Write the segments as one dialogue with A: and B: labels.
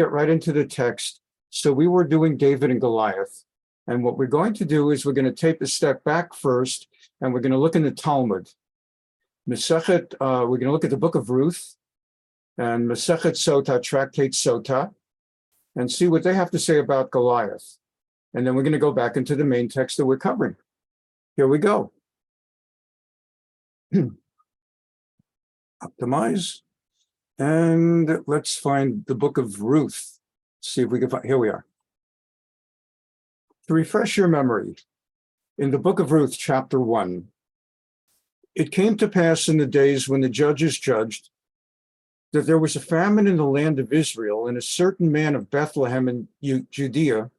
A: get right into the text. So we were doing David and Goliath. And what we're going to do is we're going to take a step back first, and we're going to look in the Talmud. Masechet, we're going to look at the book of Ruth and Masechet Sota, Tractate Sota, and see what they have to say about Goliath. And then we're going to go back into the main text that we're covering. Here we go. Optimize. And let's find the book of Ruth. See if we can find, here we are. To refresh your memory, in the book of Ruth, chapter 1, it came to pass in the days when the judges judged that there was a famine in the land of Israel, and a certain man of Bethlehem in Judea,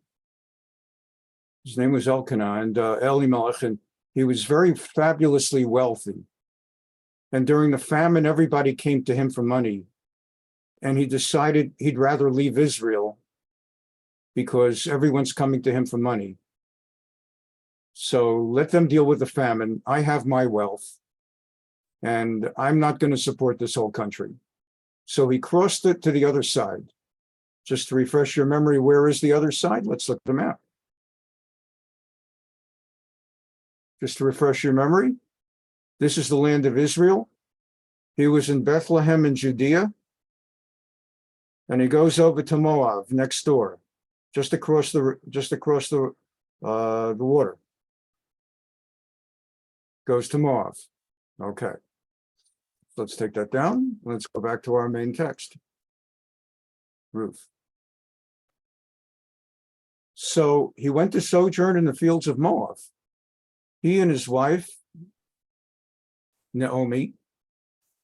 A: his name was Elchanan, and Elimelech, and he was very fabulously wealthy. And during the famine, everybody came to him for money. And he decided he'd rather leave Israel because everyone's coming to him for money. So let them deal with the famine. I have my wealth, and I'm not going to support this whole country. So he crossed it to the other side. Just to refresh your memory, where is the other side? Let's look at the map. Just to refresh your memory, this is the land of Israel. He was in Bethlehem in Judea. And he goes over to Moab next door, just across the water. Goes to Moab. Okay. Let's take that down. Let's go back to our main text. Ruth. So he went to sojourn in the fields of Moab. He and his wife, Naomi,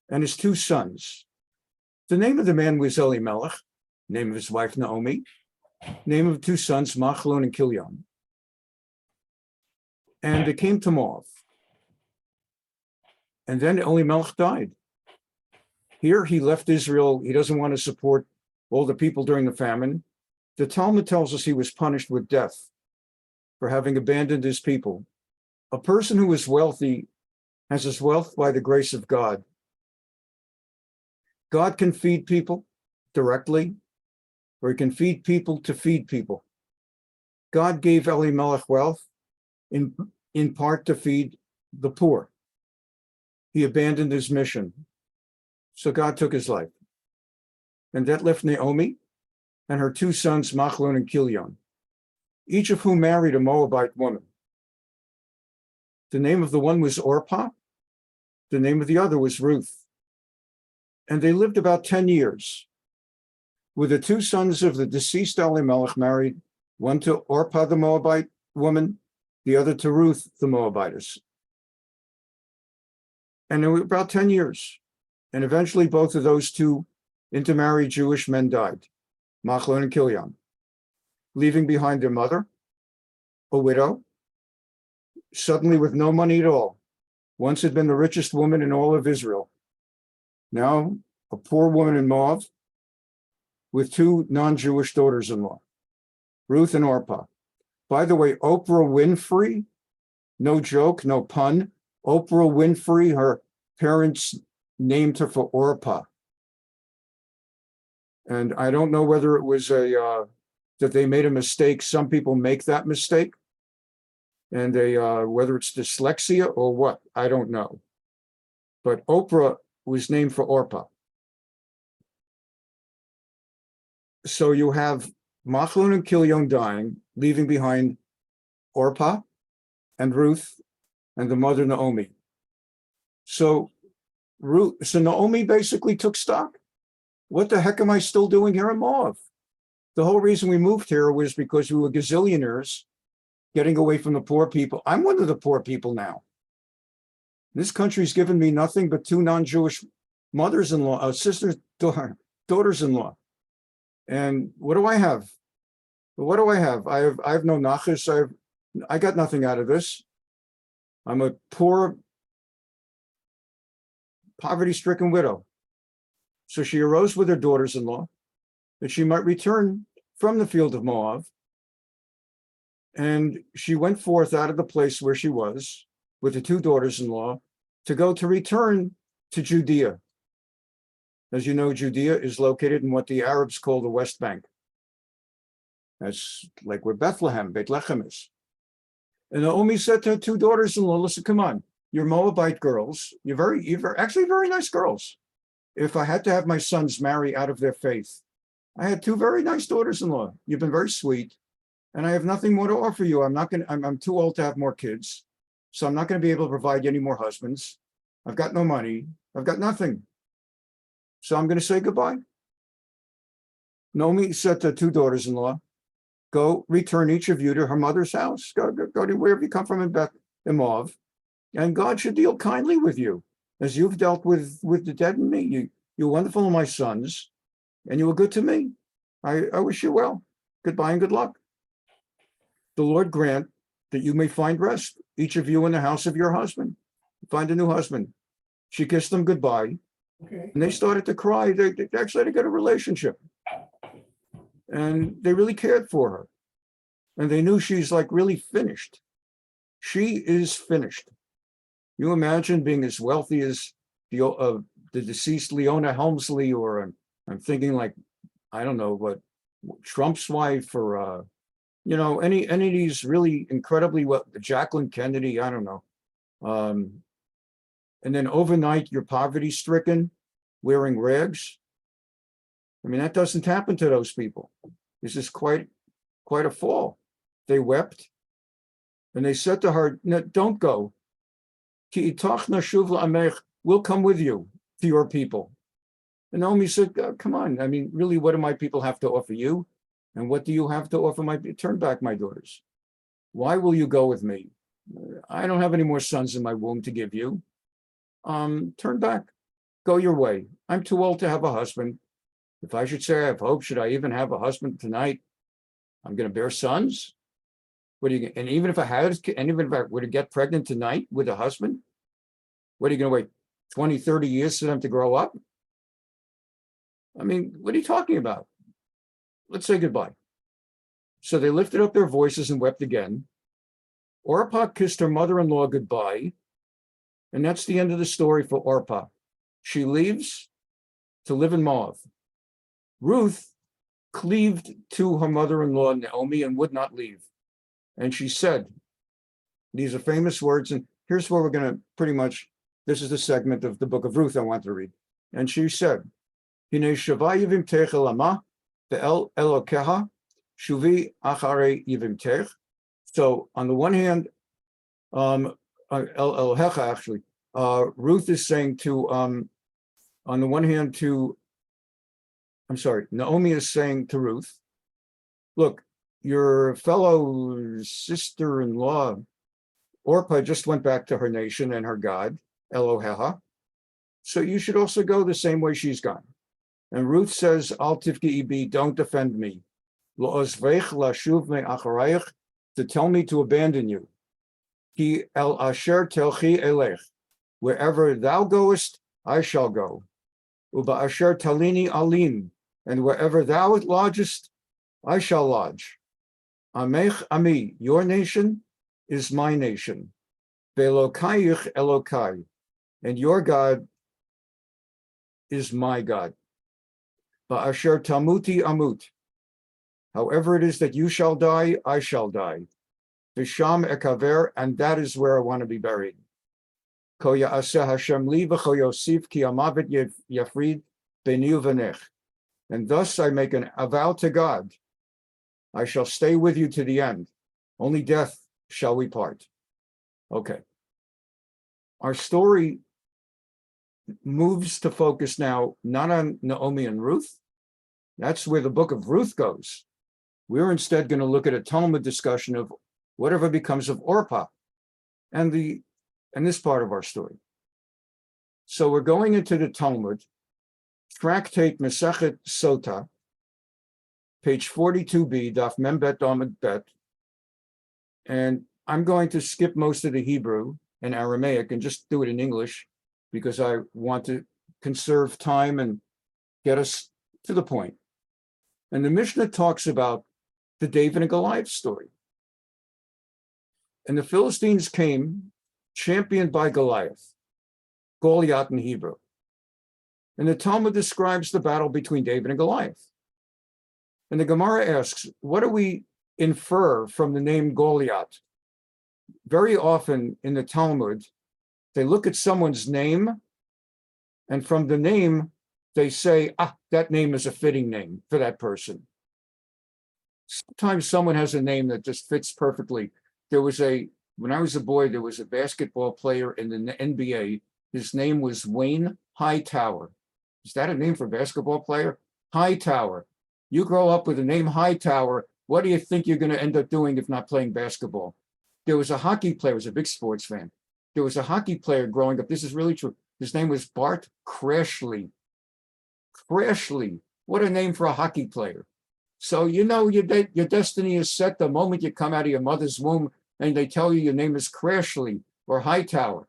A: and his 2 sons. The name of the man was Elimelech, name of his wife Naomi, name of 2 sons, Machlon and Kilion. And they came to Moab. And then Elimelech died. Here he left Israel. He doesn't want to support all the people during the famine. The Talmud tells us he was punished with death for having abandoned his people. A person who is wealthy has his wealth by the grace of God. God can feed people directly, or he can feed people to feed people. God gave Elimelech wealth in part to feed the poor. He abandoned his mission. So God took his life. And that left Naomi and her 2 sons, Machlon and Kilion, each of whom married a Moabite woman. The name of the one was Orpah. The name of the other was Ruth. And they lived about 10 years. With the 2 sons of the deceased Elimelech married, one to Orpah the Moabite woman, the other to Ruth the Moabitess. And they were about 10 years. And eventually both of those 2 intermarried Jewish men died, Machlon and Kilion, leaving behind their mother, a widow, suddenly with no money at all. Once had been the richest woman in all of Israel. Now, a poor woman in Moab with 2 non-Jewish daughters-in-law, Ruth and Orpah. By the way, Oprah Winfrey, no joke, no pun, Oprah Winfrey, her parents named her for Orpah. And I don't know whether it was that they made a mistake. Some people make that mistake. And whether it's dyslexia or what, I don't know. But Oprah was named for Orpah. So you have Machlon and Kilion dying, leaving behind Orpah and Ruth and the mother Naomi. So Naomi basically took stock. What the heck am I still doing here in Moab? The whole reason we moved here was because we were gazillionaires getting away from the poor people. I'm one of the poor people now. This country's given me nothing but 2 non-Jewish mothers-in-law, daughters-in-law. And what do I have? What do I have? I have no nachas. I got nothing out of this. I'm a poor, poverty-stricken widow. So she arose with her daughters-in-law that she might return from the field of Moab. And she went forth out of the place where she was with the 2 daughters-in-law to return to Judea. As you know, Judea is located in what the Arabs call the West Bank. That's like where Beit Lechem is. And Naomi said to her two daughters-in-law, listen, come on, you're Moabite girls. You're actually very nice girls. If I had to have my sons marry out of their faith, I had two very nice daughters-in-law. You've been very sweet, and I have nothing more to offer you. I'm too old to have more kids, so I'm not going to be able to provide you any more husbands. I've got no money. I've got nothing. So I'm going to say goodbye. Naomi said to two daughters-in-law, go return each of you to her mother's house. Go to wherever you come from in Moab, and God should deal kindly with you, as you've dealt with the dead and me. You're wonderful to my sons, and you were good to me. I wish you well. Goodbye and good luck. The Lord grant that you may find rest, each of you in the house of your husband. Find a new husband. She kissed them goodbye, and they started to cry. They actually had to get a relationship. And they really cared for her. And they knew she's like really finished. She is finished. You imagine being as wealthy as the deceased Leona Helmsley, or I'm thinking like, I don't know, what Trump's wife, or any of these really incredibly Jacqueline Kennedy, I don't know. And then overnight you're poverty stricken, wearing rags. I mean, that doesn't happen to those people. This is quite a fall. They wept, and they said to her, no, don't go. We'll come with you to your people. And Naomi said, come on. I mean, really, what do my people have to offer you? And what do you have to offer my people? Turn back, my daughters. Why will you go with me? I don't have any more sons in my womb to give you. Turn back. Go your way. I'm too old to have a husband. If I should say I have hope, should I even have a husband tonight? I'm going to bear sons. And even if I were to get pregnant tonight with a husband, what are you going to wait 20, 30 years for them to grow up? I mean, what are you talking about? Let's say goodbye. So they lifted up their voices and wept again. Orpah kissed her mother-in-law goodbye. And that's the end of the story for Orpah. She leaves to live in Moab. Ruth cleaved to her mother-in-law, Naomi, and would not leave. And she said, these are famous words, and here's where we're going to pretty much, this is the segment of the book of Ruth I want to read. And she said, Hine Sheva yivimtech elama ve'el elokeha shuvi acharei yivimtech. So on the one hand, Elohecha actually, Ruth is saying to, on the one hand Naomi is saying to Ruth, look, your fellow sister-in-law, Orpah, just went back to her nation and her God, Elohecha. So you should also go the same way she's gone. And Ruth says, Al tifki ibi, don't defend me. Lo'ozveich lashuv me acharayich, to tell me to abandon you. Ki el asher telchi elech, wherever thou goest, I shall go. Uba asher talini alim, and wherever thou lodgest, I shall lodge. Amech ami, your nation is my nation. Velokayich Elokai, and your God is my God. Ba'asher tamuti amut, however it is that you shall die, I shall die. Visham ekaver, and that is where I want to be buried. Ko ya'aseh Hashem li v'cho yosif ki amavet yafrid beni uvenech. And thus I make a vow to God, I shall stay with you to the end. Only death shall we part. Okay. Our story moves to focus now not on Naomi and Ruth. That's where the book of Ruth goes. We're instead going to look at a Talmud discussion of whatever becomes of Orpah and this part of our story. So we're going into the Talmud, Tractate Mesechet Sota, page 42b, Daf Mem Bet Amud Bet, and I'm going to skip most of the Hebrew and Aramaic and just do it in English because I want to conserve time and get us to the point. And the Mishnah talks about the David and Goliath story. And the Philistines came championed by Goliath, Goliath in Hebrew. And the Talmud describes the battle between David and Goliath. And the Gemara asks, what do we infer from the name Goliath? Very often in the Talmud, they look at someone's name, and from the name, they say, that name is a fitting name for that person. Sometimes someone has a name that just fits perfectly. When I was a boy, there was a basketball player in the NBA. His name was Wayne Hightower. Is that a name for a basketball player? Hightower. You grow up with the name Hightower, what do you think you're going to end up doing if not playing basketball? There was a hockey player, I was a big sports fan. There was a hockey player growing up. This is really true. His name was Bart Crashley. Crashley. What a name for a hockey player. So you know your destiny is set the moment you come out of your mother's womb and they tell you your name is Crashley or Hightower.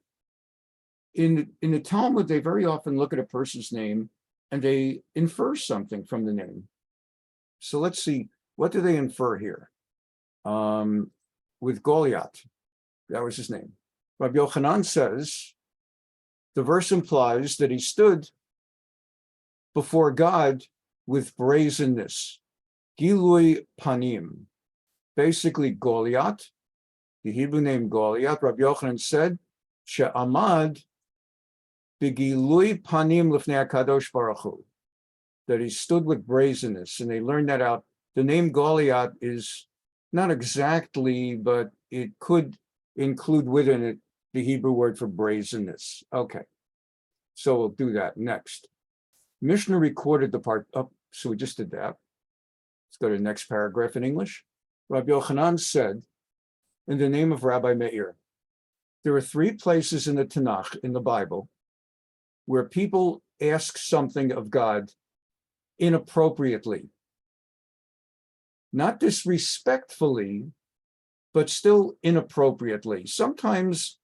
A: In the Talmud, they very often look at a person's name and they infer something from the name. So let's see, what do they infer here? With Goliath, that was his name. Rabbi Elchanan says, the verse implies that he stood before God with brazenness, Gilui Panim. Basically, Goliath, the Hebrew name Goliath, Rabbi Yochanan said, She'amad b'gilui panim l'fnei HaKadosh Baruch Hu, that he stood with brazenness, and they learned that out. The name Goliath is not exactly, but it could include within it the Hebrew word for brazenness. Okay, so we'll do that next. Mishnah recorded the part up, so we just did that. Let's go to the next paragraph in English. Rabbi Yochanan said, in the name of Rabbi Meir, there are 3 places in the Tanakh, in the Bible, where people ask something of God inappropriately. Not disrespectfully, but still inappropriately. Sometimes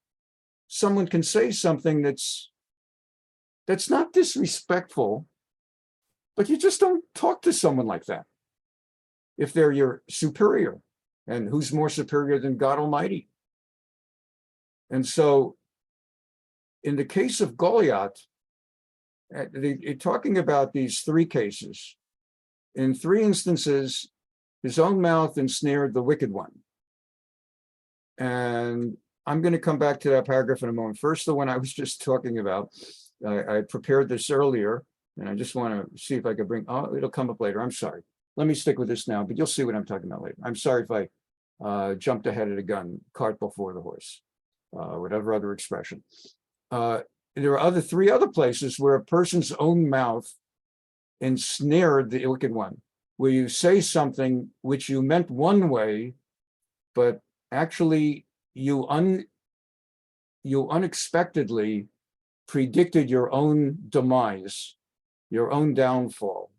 A: someone can say something that's not disrespectful, but you just don't talk to someone like that if they're your superior. And who's more superior than God Almighty? And so in the case of Goliath, they're talking about these 3 cases. In 3 instances, his own mouth ensnared the wicked one. And I'm going to come back to that paragraph in a moment. First, the one I was just talking about, I prepared this earlier, and I just want to see if I could bring, it'll come up later. I'm sorry. Let me stick with this now, but you'll see what I'm talking about later. I'm sorry if I jumped ahead of the gun, cart before the horse, whatever other expression. There are 3 other places where a person's own mouth ensnared the wicked one, where you say something which you meant one way, but actually you unexpectedly predicted your own demise, your own downfall,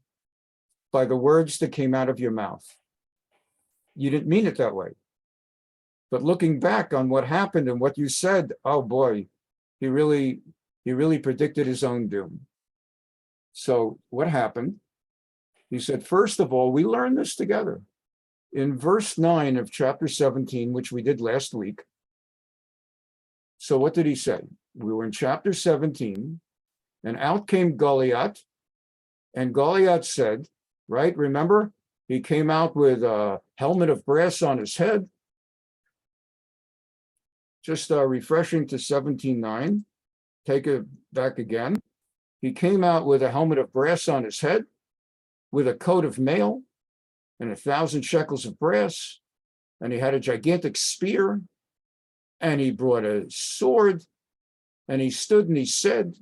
A: by the words that came out of your mouth. You didn't mean it that way. But looking back on what happened and what you said, oh boy, he really predicted his own doom. So what happened? He said, first of all, we learned this together. In verse 9 of chapter 17, which we did last week. So what did he say? We were in chapter 17, and out came Goliath, and Goliath said, right, remember? He came out with a helmet of brass on his head. Just refreshing to 17:9. Take it back again. He came out with a helmet of brass on his head, with a coat of mail, and 1,000 shekels of brass, and he had a gigantic spear, and he brought a sword, and he stood and he said,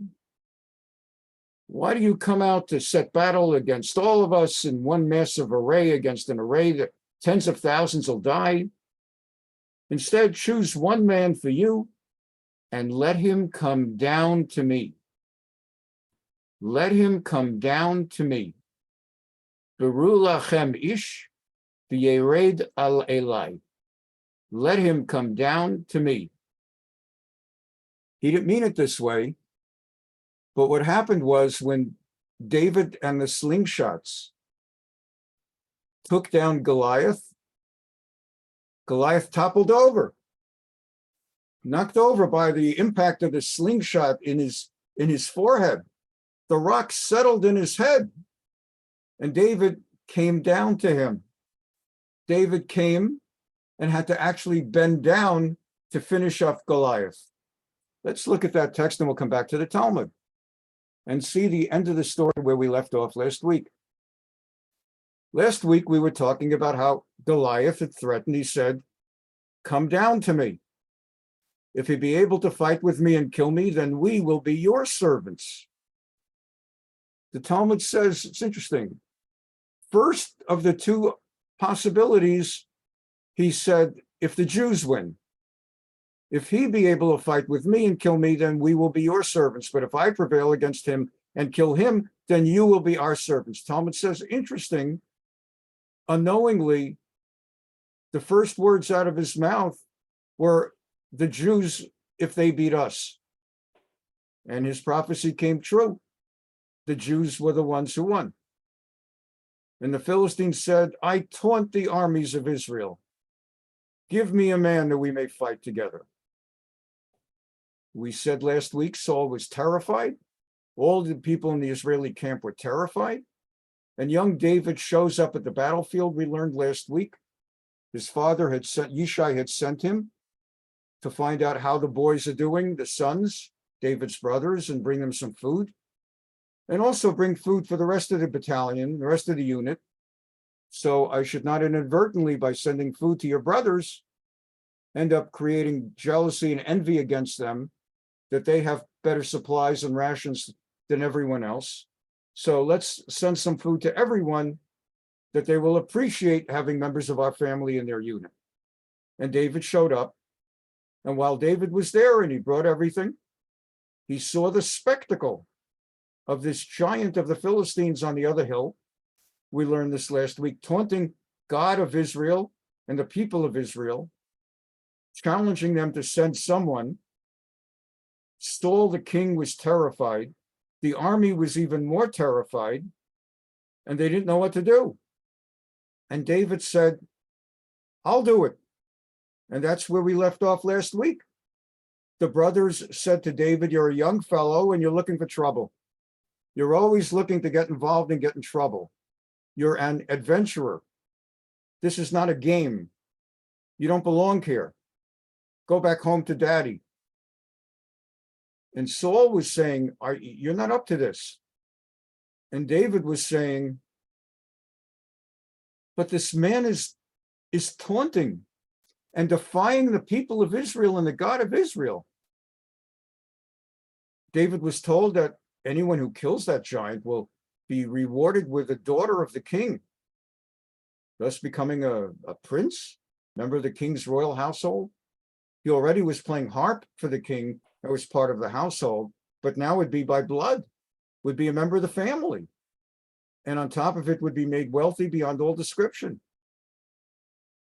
A: why do you come out to set battle against all of us in one massive array against an array that tens of thousands will die? Instead, choose one man for you and let him come down to me. Let him come down to me. Beru lachem ish v'yered al elai. Let him come down to me. He didn't mean it this way, but what happened was when David and the slingshots took down Goliath, Goliath toppled over, knocked over by the impact of the slingshot in his forehead. the rock settled in his head, and David came down to him. David came and had to actually bend down to finish off Goliath. Let's look at that text and we'll come back to the Talmud and see the end of the story where we left off last week. Last week, we were talking about how Goliath had threatened. He said, "Come down to me. If he be able to fight with me and kill me, then we will be your servants." The Talmud says, it's interesting. First of the two possibilities, he said, if the Jews win, if he be able to fight with me and kill me, then we will be your servants. But if I prevail against him and kill him, then you will be our servants. Talmud says, interesting, unknowingly, the first words out of his mouth were the Jews, if they beat us. And his prophecy came true. The Jews were the ones who won. And the Philistines said, I taunt the armies of Israel. Give me a man that we may fight together. We said last week Saul was terrified. All the people in the Israeli camp were terrified. And young David shows up at the battlefield. We learned last week. His father had sent, Yishai had sent him to find out how the boys are doing, the sons, David's brothers, and bring them some food. And also bring food for the rest of the battalion, the rest of the unit. So I should not inadvertently, by sending food to your brothers, end up creating jealousy and envy against them, that they have better supplies and rations than everyone else. So let's send some food to everyone that they will appreciate having members of our family in their unit. And David showed up. And while David was there and he brought everything, he saw the spectacle of this giant of the Philistines on the other hill. We learned this last week, taunting God of Israel and the people of Israel, challenging them to send someone. Saul the king was terrified. The army was even more terrified, and they didn't know what to do. And David said, I'll do it. And that's where we left off last week. The brothers said to David, you're a young fellow and you're looking for trouble. You're always looking to get involved and get in trouble. You're an adventurer. This is not a game. You don't belong here. Go back home to daddy. And Saul was saying, you're not up to this. And David was saying, but this man is taunting and defying the people of Israel and the God of Israel. David was told that anyone who kills that giant will be rewarded with a daughter of the king, thus becoming a prince, member of the king's royal household. He already was playing harp for the king. That was part of the household, but now would be by blood, would be a member of the family. And on top of it would be made wealthy beyond all description.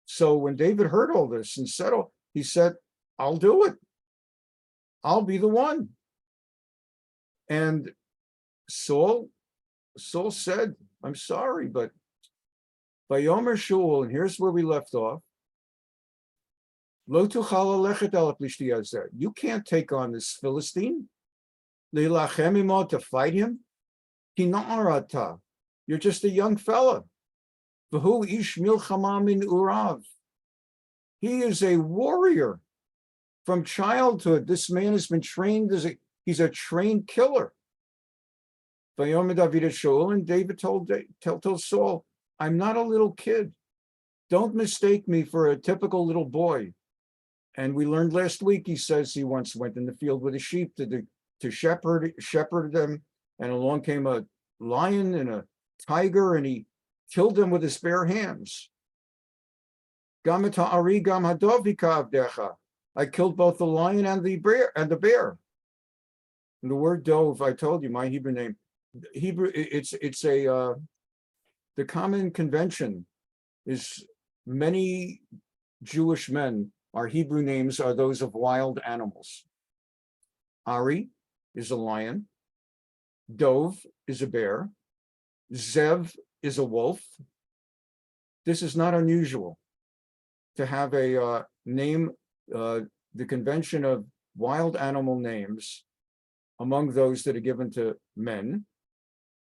A: So when David heard all this and said, he said, I'll do it. I'll be the one. And Saul said, I'm sorry, but by Yomer Shul, and here's where we left off, Lo tuchal alechet el plishti hazeh. You can't take on this Philistine. Leilachem imo, to fight him. Ki na'ar ata. You're just a young fella. V'hu ish milchama min urav. He is a warrior from childhood. This man has been trained he's a trained killer. Vayomer David Shaul, and David told Saul, I'm not a little kid. Don't mistake me for a typical little boy. And we learned last week, he says he once went in the field with a sheep to shepherd them, and along came a lion and a tiger, and he killed them with his bare hands. Gam et ha'ari gam hadov v'ka'avdecha. I killed both the lion and the bear. And the word dove, I told you my Hebrew name. Hebrew, the common convention is many Jewish men, our Hebrew names are those of wild animals. Ari is a lion. Dove is a bear. Zev is a wolf. This is not unusual to have a name, the convention of wild animal names among those that are given to men.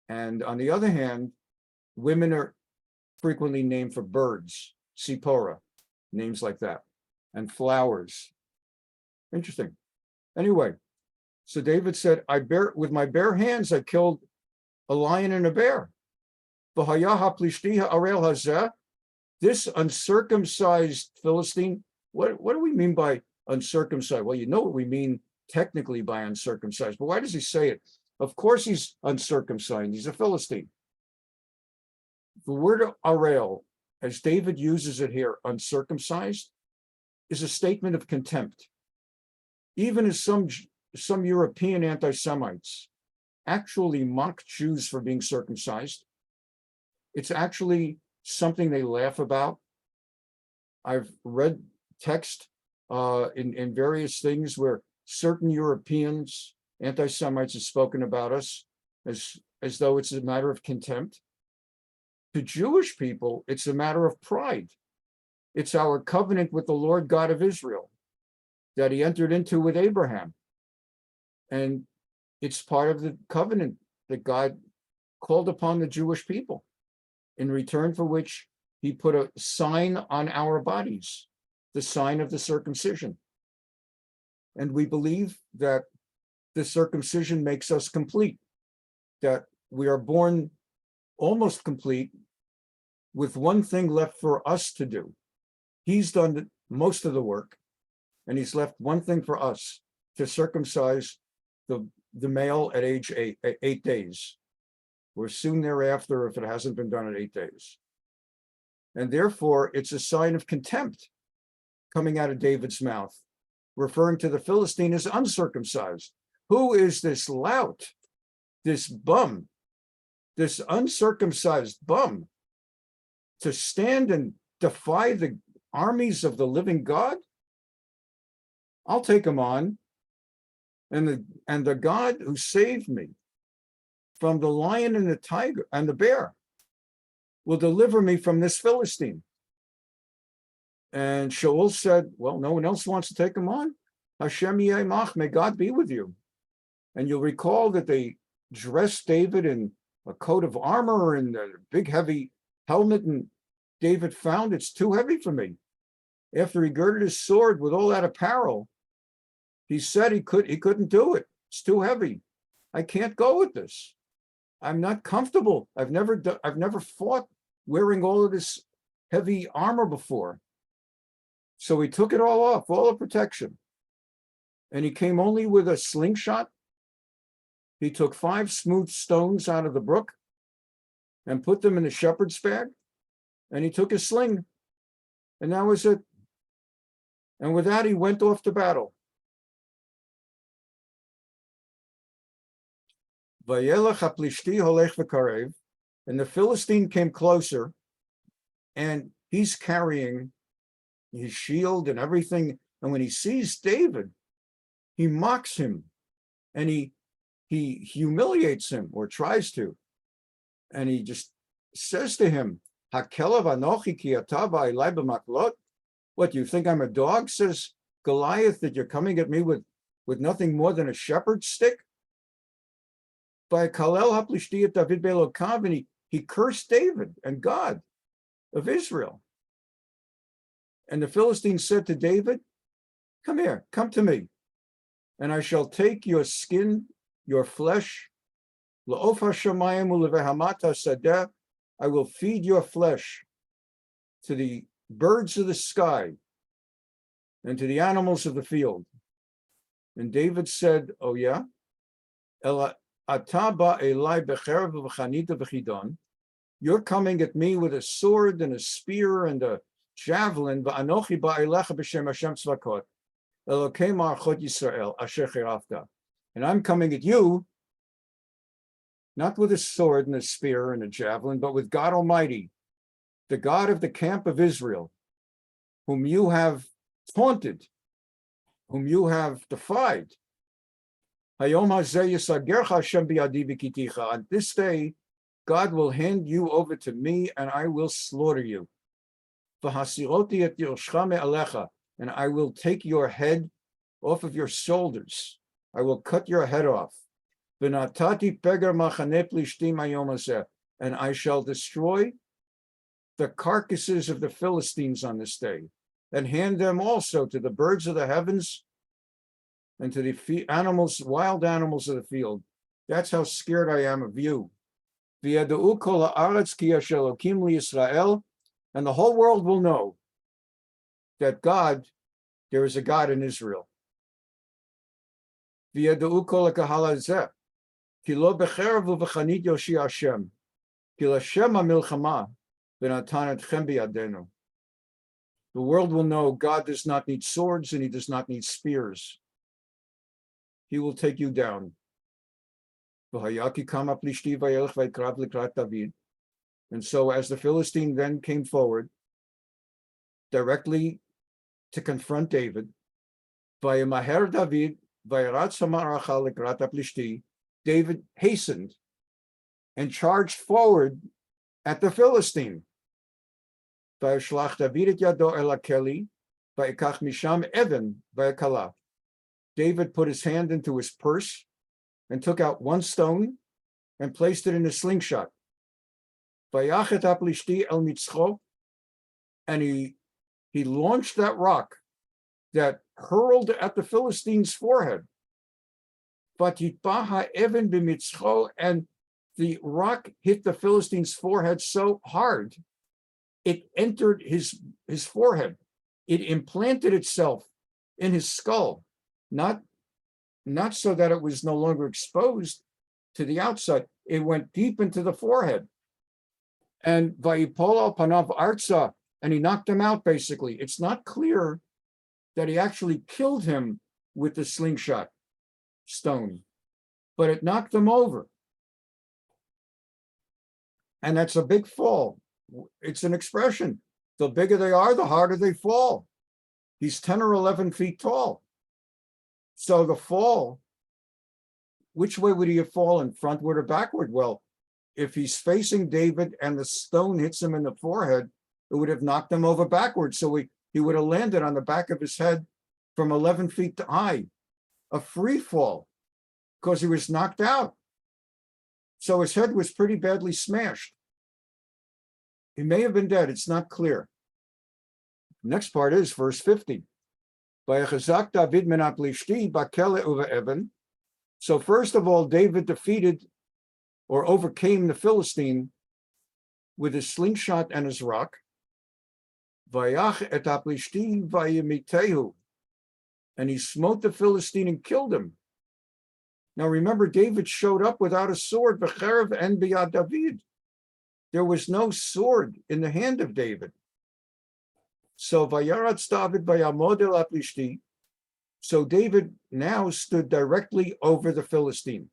A: And on the other hand, women are frequently named for birds, Sipora, names like that, and flowers. Interesting. Anyway, so David said, with my bare hands, I killed a lion and a bear. This uncircumcised Philistine, what do we mean by uncircumcised? Well, you know what we mean technically by uncircumcised, but why does he say it? Of course he's uncircumcised. He's a Philistine. The word arel, as David uses it here, uncircumcised, is a statement of contempt. Even as some European anti-Semites actually mock Jews for being circumcised, it's actually something they laugh about. I've read text in various things where certain Europeans, anti-Semites, have spoken about us as though it's a matter of contempt. To Jewish people, it's a matter of pride. It's our covenant with the Lord God of Israel that he entered into with Abraham. And it's part of the covenant that God called upon the Jewish people, in return for which he put a sign on our bodies, the sign of the circumcision. And we believe that the circumcision makes us complete, that we are born almost complete with one thing left for us to do. He's done most of the work, and he's left one thing for us, to circumcise the male at age 8 days, or soon thereafter if it hasn't been done at 8 days. And therefore, it's a sign of contempt coming out of David's mouth, referring to the Philistine as uncircumcised. Who is this lout, this bum, this uncircumcised bum, to stand and defy the armies of the living God? I'll take him on. And the God who saved me from the lion and the tiger and the bear will deliver me from this Philistine. And Shaul said, well, no one else wants to take him on. Hashem yemach, may God be with you. And you'll recall that they dressed David in a coat of armor and a big heavy helmet, and David found, it's too heavy for me. After he girded his sword with all that apparel, he said he couldn't do it. It's too heavy. I can't go with this. I'm not comfortable. I've never fought wearing all of this heavy armor before. So he took it all off, all the protection. And he came only with a slingshot. He took 5 smooth stones out of the brook and put them in a shepherd's bag. And he took his sling. And that was it. And with that, he went off to battle. Vayelech haplishti holech v'karev, and the Philistine came closer, and he's carrying his shield and everything. And when he sees David, he mocks him, and he humiliates him, or tries to. And he just says to him, "Hakelav anochi ki ata ba'elai b'maklot." What, you think I'm a dog? Says Goliath, that you're coming at me with nothing more than a shepherd's stick? By Kalel haplishti David be'elokav, and he cursed David and God of Israel. And the Philistine said to David, come here, come to me, and I shall take your skin, your flesh, la'of hashamayim u'levehamata sadeh, I will feed your flesh to the birds of the sky and to the animals of the field. And David said, oh yeah? You're coming at me with a sword and a spear and a javelin, and I'm coming at you not with a sword and a spear and a javelin, but with God Almighty, the God of the camp of Israel, whom you have taunted, whom you have defied. On this day, God will hand you over to me, and I will slaughter you. And I will take your head off of your shoulders. I will cut your head off. V'natati pegar machane plishtim hayom hazeh, and I shall destroy the carcasses of the Philistines on this day, and hand them also to the birds of the heavens and to the animals, wild animals of the field. That's how scared I am of you. V'yada'u kol ha'aretz ki hasher Elokim liYisrael, and the whole world will know that there is a God in Israel. V'yada'u kol ha'kahal hazeh, ki lo b'cherev u'v'chanit yoshi Hashem, ki l'Hashem ha'milchama v'natan etchem biyadenu. The world will know God does not need swords and he does not need spears. He will take you down. And so as the Philistine then came forward directly to confront David, David hastened and charged forward at the Philistine. David put his hand into his purse and took out one stone and placed it in a slingshot. And he launched that rock that hurled at the Philistine's forehead. And the rock hit the Philistine's forehead so hard, it entered his forehead. It implanted itself in his skull, not so that it was no longer exposed to the outside. It went deep into the forehead. And vayipol al panav arza, and he knocked him out, basically. It's not clear that he actually killed him with the slingshot stone, but it knocked him over. And that's a big fall. It's an expression. The bigger they are, the harder they fall. He's 10 or 11 feet tall. So the fall, which way would he have fallen, frontward or backward? Well, if he's facing David and the stone hits him in the forehead, it would have knocked him over backwards. So he would have landed on the back of his head from 11 feet high, a free fall, because he was knocked out. So his head was pretty badly smashed. He may have been dead. It's not clear. Next part is verse 50. So first of all, David defeated or overcame the Philistine with his slingshot and his rock. And he smote the Philistine and killed him. Now remember, David showed up without a sword. There was no sword in the hand of David. So So David now stood directly over the Philistine,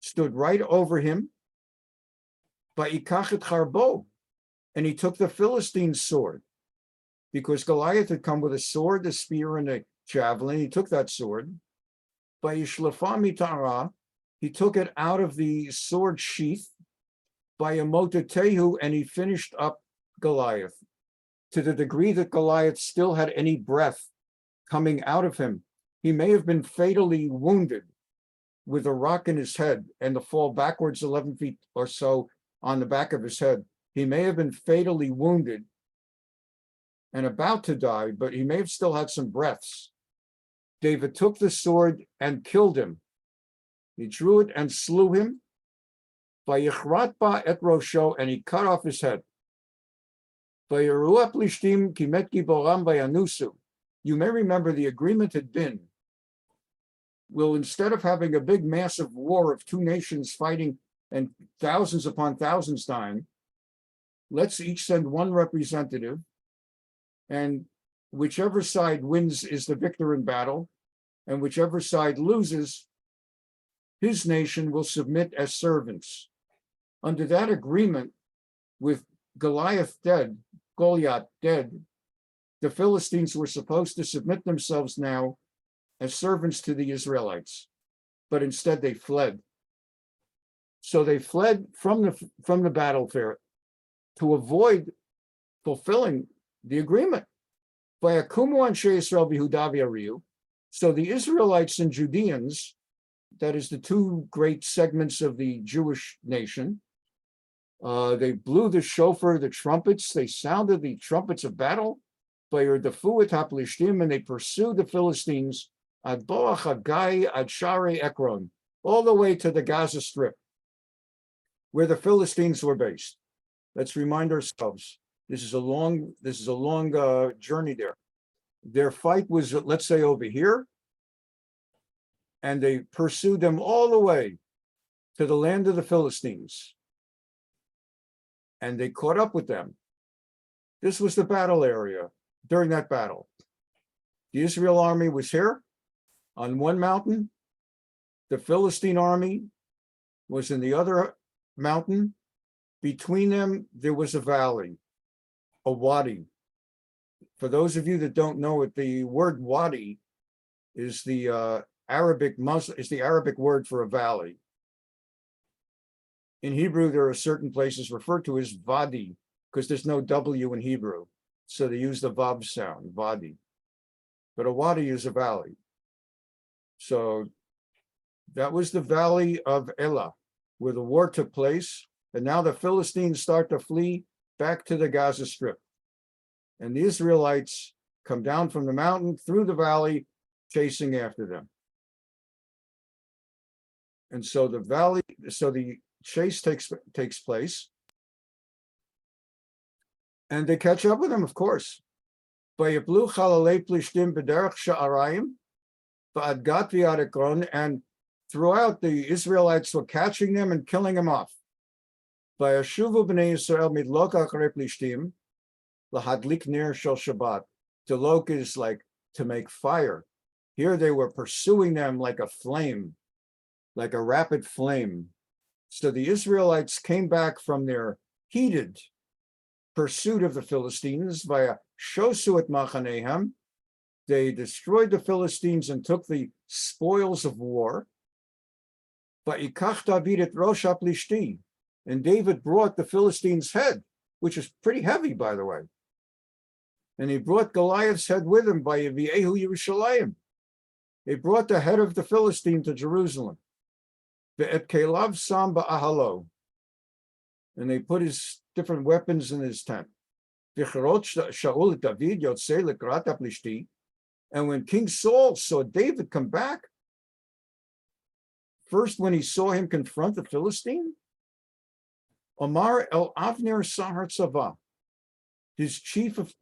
A: stood right over him, and he took the Philistine's sword, because Goliath had come with a sword, a spear, and a javelin. He took that sword. He took it out of the sword sheath, and he finished up Goliath, to the degree that Goliath still had any breath coming out of him. He may have been fatally wounded with a rock in his head and the fall backwards 11 feet or so on the back of his head. He may have been fatally wounded and about to die, but he may have still had some breaths. David took the sword and killed him. He drew it and slew him. Vayichrat ba et rosho, and he cut off his head. Vayiru plishtim kimet giboram vayanusu. You may remember the agreement had been, well, instead of having a big massive war of two nations fighting and thousands upon thousands dying, let's each send one representative, and whichever side wins is the victor in battle, and whichever side loses, his nation will submit as servants. Under that agreement, with Goliath dead, the Philistines were supposed to submit themselves now as servants to the Israelites, but instead they fled. So they fled from the battlefield to avoid fulfilling the agreement. So the Israelites and Judeans, that is the two great segments of the Jewish nation, they blew the shofar, the trumpets, they sounded the trumpets of battle, and they pursued the Philistines ad Boach Hagai ad Shari Ekron, all the way to the Gaza Strip, where the Philistines were based. Let's remind ourselves, this is a long journey there. Their fight was, let's say, over here, and they pursued them all the way to the land of the Philistines. And they caught up with them. This was the battle area during that battle. The Israel army was here on one mountain. The Philistine army was in the other mountain. Between them, there was a valley, a wadi. For those of you that don't know it, the word wadi is the Arabic word for a valley. In Hebrew, there are certain places referred to as vadi because there's no W in Hebrew. So they use the vav sound, vadi. But a wadi is a valley. So that was the valley of Elah, where the war took place. And now the Philistines start to flee back to the Gaza Strip. And the Israelites come down from the mountain through the valley, chasing after them. And so the chase takes place. And they catch up with them, of course. And throughout, the Israelites were catching them and killing them off. Telok is like to make fire. Here they were pursuing them like a flame, like a rapid flame. So the Israelites came back from their heated pursuit of the Philistines via Shosu et Machanehem. They destroyed the Philistines and took the spoils of war. Va'ikach David et Rosh HaPlishti, and David brought the Philistines' head, which is pretty heavy, by the way. And he brought Goliath's head with him by Viehu Yerushalayim. They brought the head of the Philistine to Jerusalem. Ve'et kelav sam ba'ahalo, and they put his different weapons in his tent. Shaul David yotzei lekrat haplishti, and when King Saul saw David come back, first when he saw him confront the Philistine, Omar el Avner Sahar Tzava, his chief of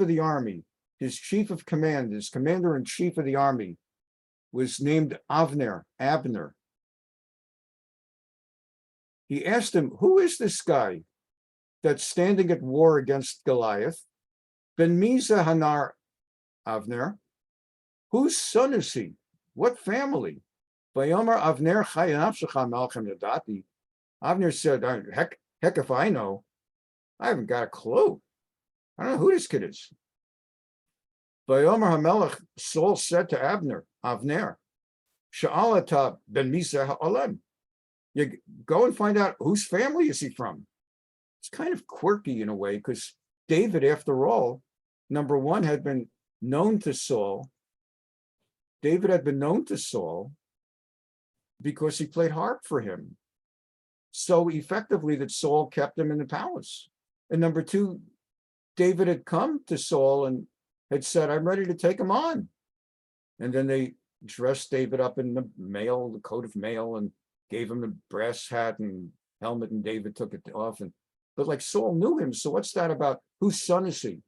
A: the army, his chief of command, his commander-in-chief of the army, was named Abner. He asked him, who is this guy that's standing at war against Goliath? Ben Miza Hanar Avner. Whose son is he? What family? Vayomer Avner Chayanavshacha Malchem Yadati. Avner said, heck if I know. I haven't got a clue. I don't know who this kid is. Vayomer HaMelech, Saul said to Avner, Sha'alata ben Misa ha'olem. You go and find out whose family is he from. It's kind of quirky in a way, because David, after all, number one, had been known to Saul. David had been known to Saul because he played harp for him so effectively that Saul kept him in the palace. And number two, David had come to Saul and had said, I'm ready to take him on. And then they dressed David up in the coat of mail, and gave him the brass hat and helmet, and David took it off. But like Saul knew him, so what's that about? Whose son is he?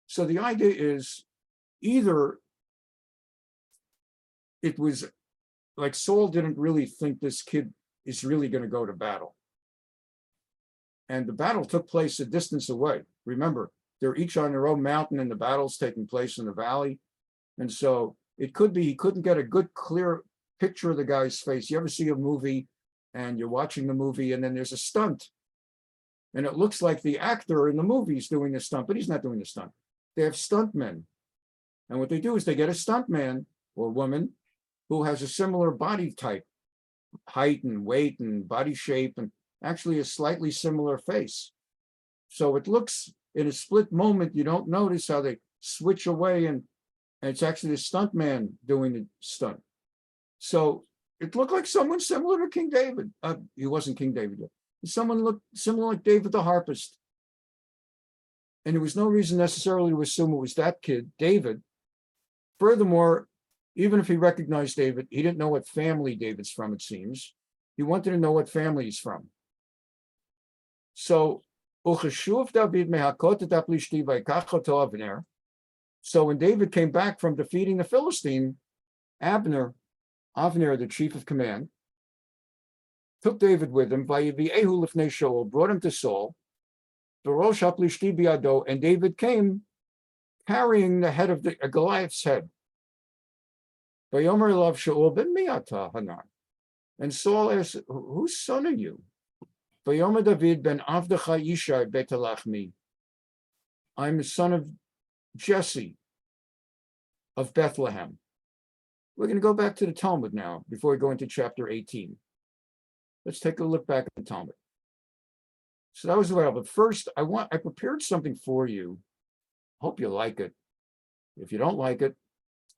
A: So the idea is either it was like Saul didn't really think this kid is really going to go to battle. And the battle took place a distance away. Remember, they're each on their own mountain, and the battle's taking place in the valley. And so it could be he couldn't get a good, clear picture of the guy's face. You ever see a movie and you're watching the movie and then there's a stunt, and it looks like the actor in the movie is doing the stunt, but he's not doing the stunt. They have stuntmen. And what they do is they get a stuntman or woman who has a similar body type, height and weight and body shape, and actually a slightly similar face. So it looks, in a split moment, you don't notice how they switch away and And it's actually the stunt man doing the stunt. So it looked like someone similar to King David. He wasn't King David yet. Someone looked similar like David the harpist. And there was no reason necessarily to assume it was that kid, David. Furthermore, even if he recognized David, he didn't know what family David's from, it seems. He wanted to know what family he's from. So, so when David came back from defeating the Philistine, Avner, the chief of command, took David with him, brought him to Saul, and David came carrying the head of Goliath's head. And Saul asked, whose son are you? David ben Avdecha Yishai betalachmi. I'm the son of Jesse of Bethlehem. We're going to go back to the Talmud now before we go into chapter 18. Let's take a look back at the Talmud. So that was the way. But first, I prepared something for you. Hope you like it. If you don't like it,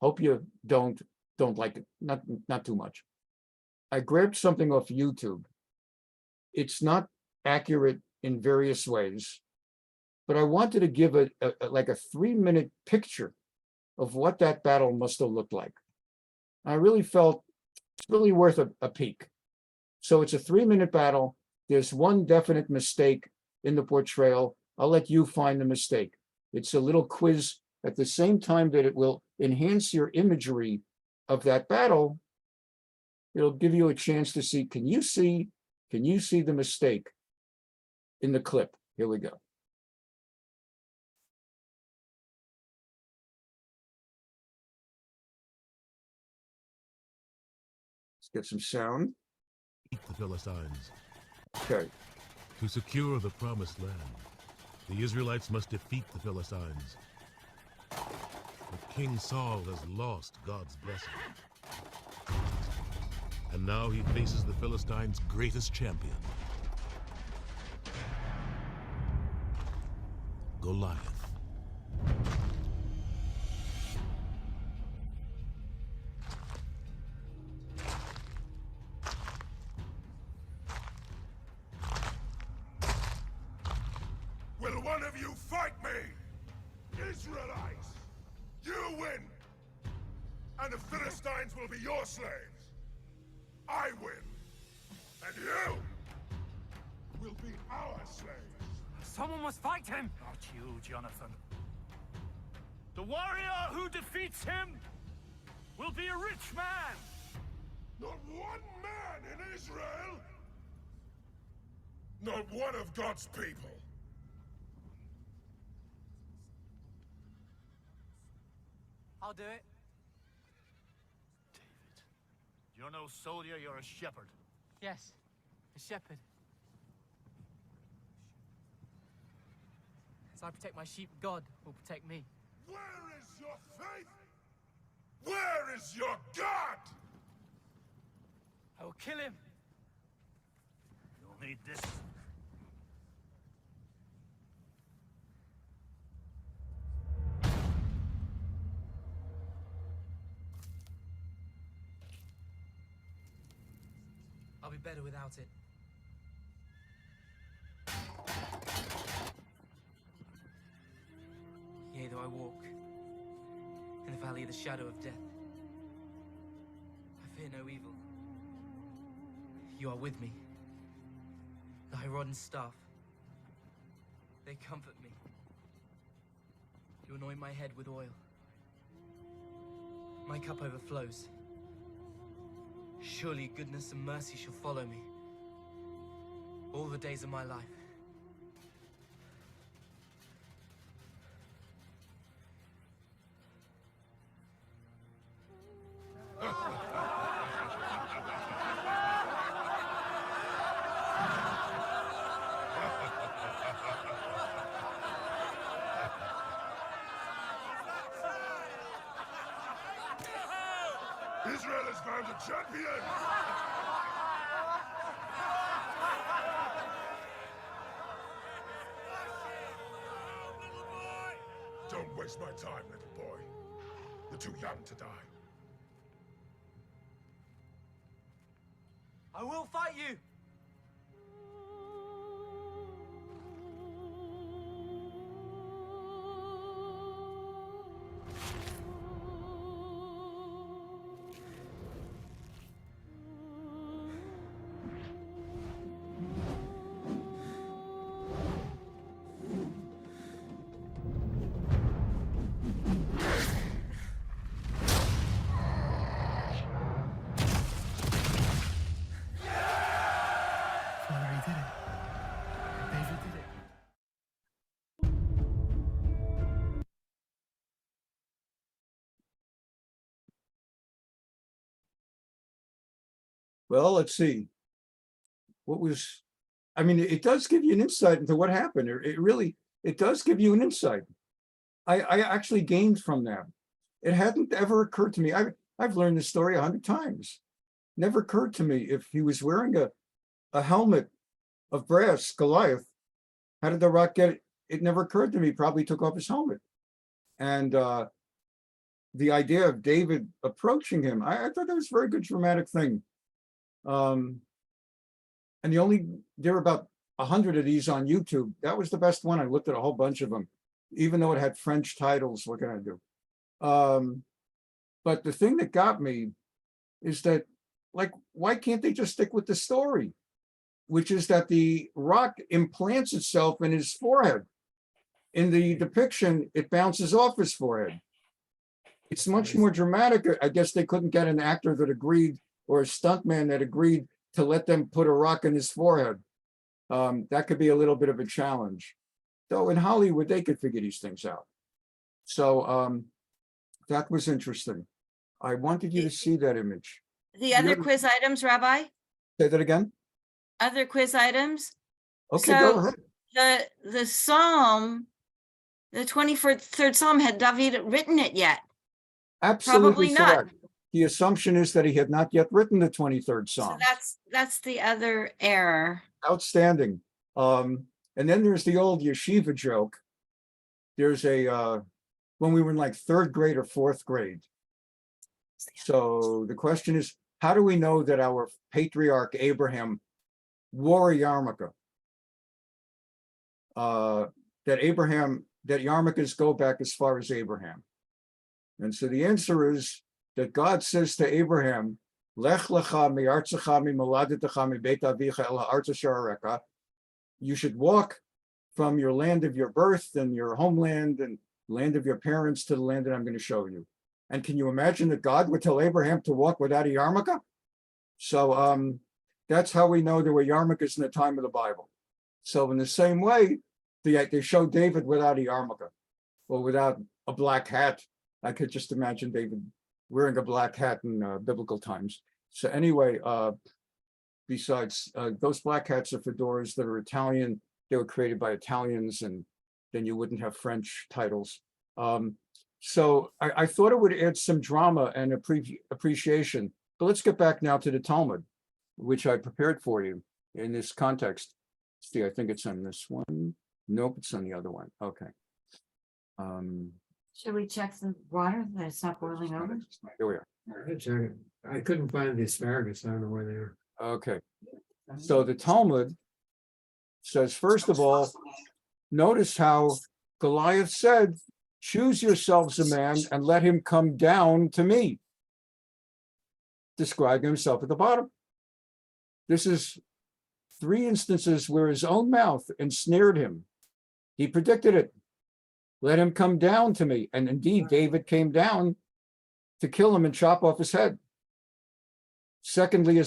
A: hope you don't like it. Not too much. I grabbed something off YouTube. It's not accurate in various ways, but I wanted to give a 3-minute picture of what that battle must have looked like. I really felt it's really worth a peek. So it's a 3-minute battle. There's one definite mistake in the portrayal. I'll let you find the mistake. It's a little quiz. At the same time that it will enhance your imagery of that battle, it'll give you a chance to see, can you see the mistake in the clip? Here we go. Let's get some sound.
B: The Philistines.
A: Okay.
B: To secure the promised land, the Israelites must defeat the Philistines. But King Saul has lost God's blessing. And now he faces the Philistines' greatest champion, Goliath.
C: Will one of you fight me? Israelites, you win! And the Philistines will be your slaves. I win. And you will be our slaves.
D: Someone must fight him! Not you, Jonathan. The warrior who defeats him will be a rich man!
C: Not one man in Israel! Not one of God's people!
D: I'll do it. David, you're no soldier, you're a shepherd.
E: Yes, a shepherd. As I protect my sheep, God will protect me.
C: Where is your faith? Where is your God?
E: I will kill him.
D: You'll need this.
E: I'll be better without it. Yea, though I walk in the valley of the shadow of death, I fear no evil. You are with me. Thy rod and staff, they comfort me. You anoint my head with oil. My cup overflows. Surely goodness and mercy shall follow me all the days of my life.
C: Israel has found a champion! Don't waste my time, little boy. You're too young to die.
E: I will fight you!
A: Well, let's see. I mean, it does give you an insight into what happened. It does give you an insight. I actually gained from that. It hadn't ever occurred to me. I've learned this story 100 times. Never occurred to me if he was wearing a helmet of brass, Goliath, how did the rock get it? It never occurred to me. He probably took off his helmet. And the idea of David approaching him, I thought that was a very good dramatic thing. And there were about 100 of these on YouTube. That was the best one. I looked at a whole bunch of them, even though it had French titles. What can I do? But the thing that got me is that, like, why can't they just stick with the story, which is that the rock implants itself in his forehead. In the depiction, it bounces off his forehead. It's much more dramatic. I guess they couldn't get an actor that agreed, or a stuntman that agreed to let them put a rock in his forehead. That could be a little bit of a challenge. Though in Hollywood, they could figure these things out. So that was interesting. I wanted you to see that image.
F: The other quiz items, Rabbi?
A: Say that again?
F: Other quiz items?
A: Okay,
F: So,
A: go ahead.
F: The Psalm, the 23rd Psalm, had David written it yet?
A: Absolutely
F: Probably not.
A: correct. The assumption is that he had not yet written the 23rd Psalm.
F: So that's the other error.
A: Outstanding. And then there's the old yeshiva joke. There's when we were in like 3rd grade or 4th grade. So the question is, how do we know that our patriarch Abraham wore a yarmulke? That yarmulkes go back as far as Abraham. And so the answer is that God says to Abraham, Lech lecha mi'artzecha mi'moladetecha mi'beit avicha el ha'artz asher arecha. You should walk from your land of your birth and your homeland and land of your parents to the land that I'm going to show you. And can you imagine that God would tell Abraham to walk without a yarmulke? So that's how we know there were yarmulkes in the time of the Bible. So in the same way, they show David without a yarmulke or without a black hat. I could just imagine David wearing a black hat in biblical times. So anyway, besides those black hats are fedoras that are Italian. They were created by Italians, and then you wouldn't have French titles. So I thought it would add some drama and appreciation. But let's get back now to the Talmud, which I prepared for you in this context. See, I think it's on this one. Nope, it's on the other one. Okay.
F: Should we check the water that it's not boiling over?
A: Here we are.
G: I couldn't find the asparagus. I don't know where they are.
A: Okay. So the Talmud says, first of all, notice how Goliath said, choose yourselves a man and let him come down to me, describing himself at the bottom. This is 3 instances where his own mouth ensnared him. He predicted it. Let him come down to me. And indeed, David came down to kill him and chop off his head. Secondly,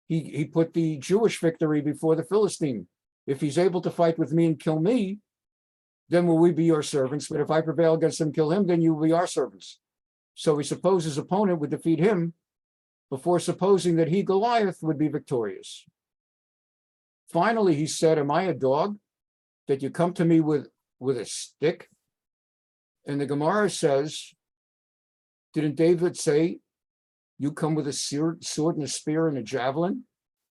A: he put the Jewish victory before the Philistine. If he's able to fight with me and kill me, then will we be your servants? But if I prevail against him, kill him, then you will be our servants. So he supposed his opponent would defeat him before supposing that he, Goliath, would be victorious. Finally, he said, am I a dog that you come to me with a stick? And the Gemara says, didn't David say, you come with a sword and a spear and a javelin?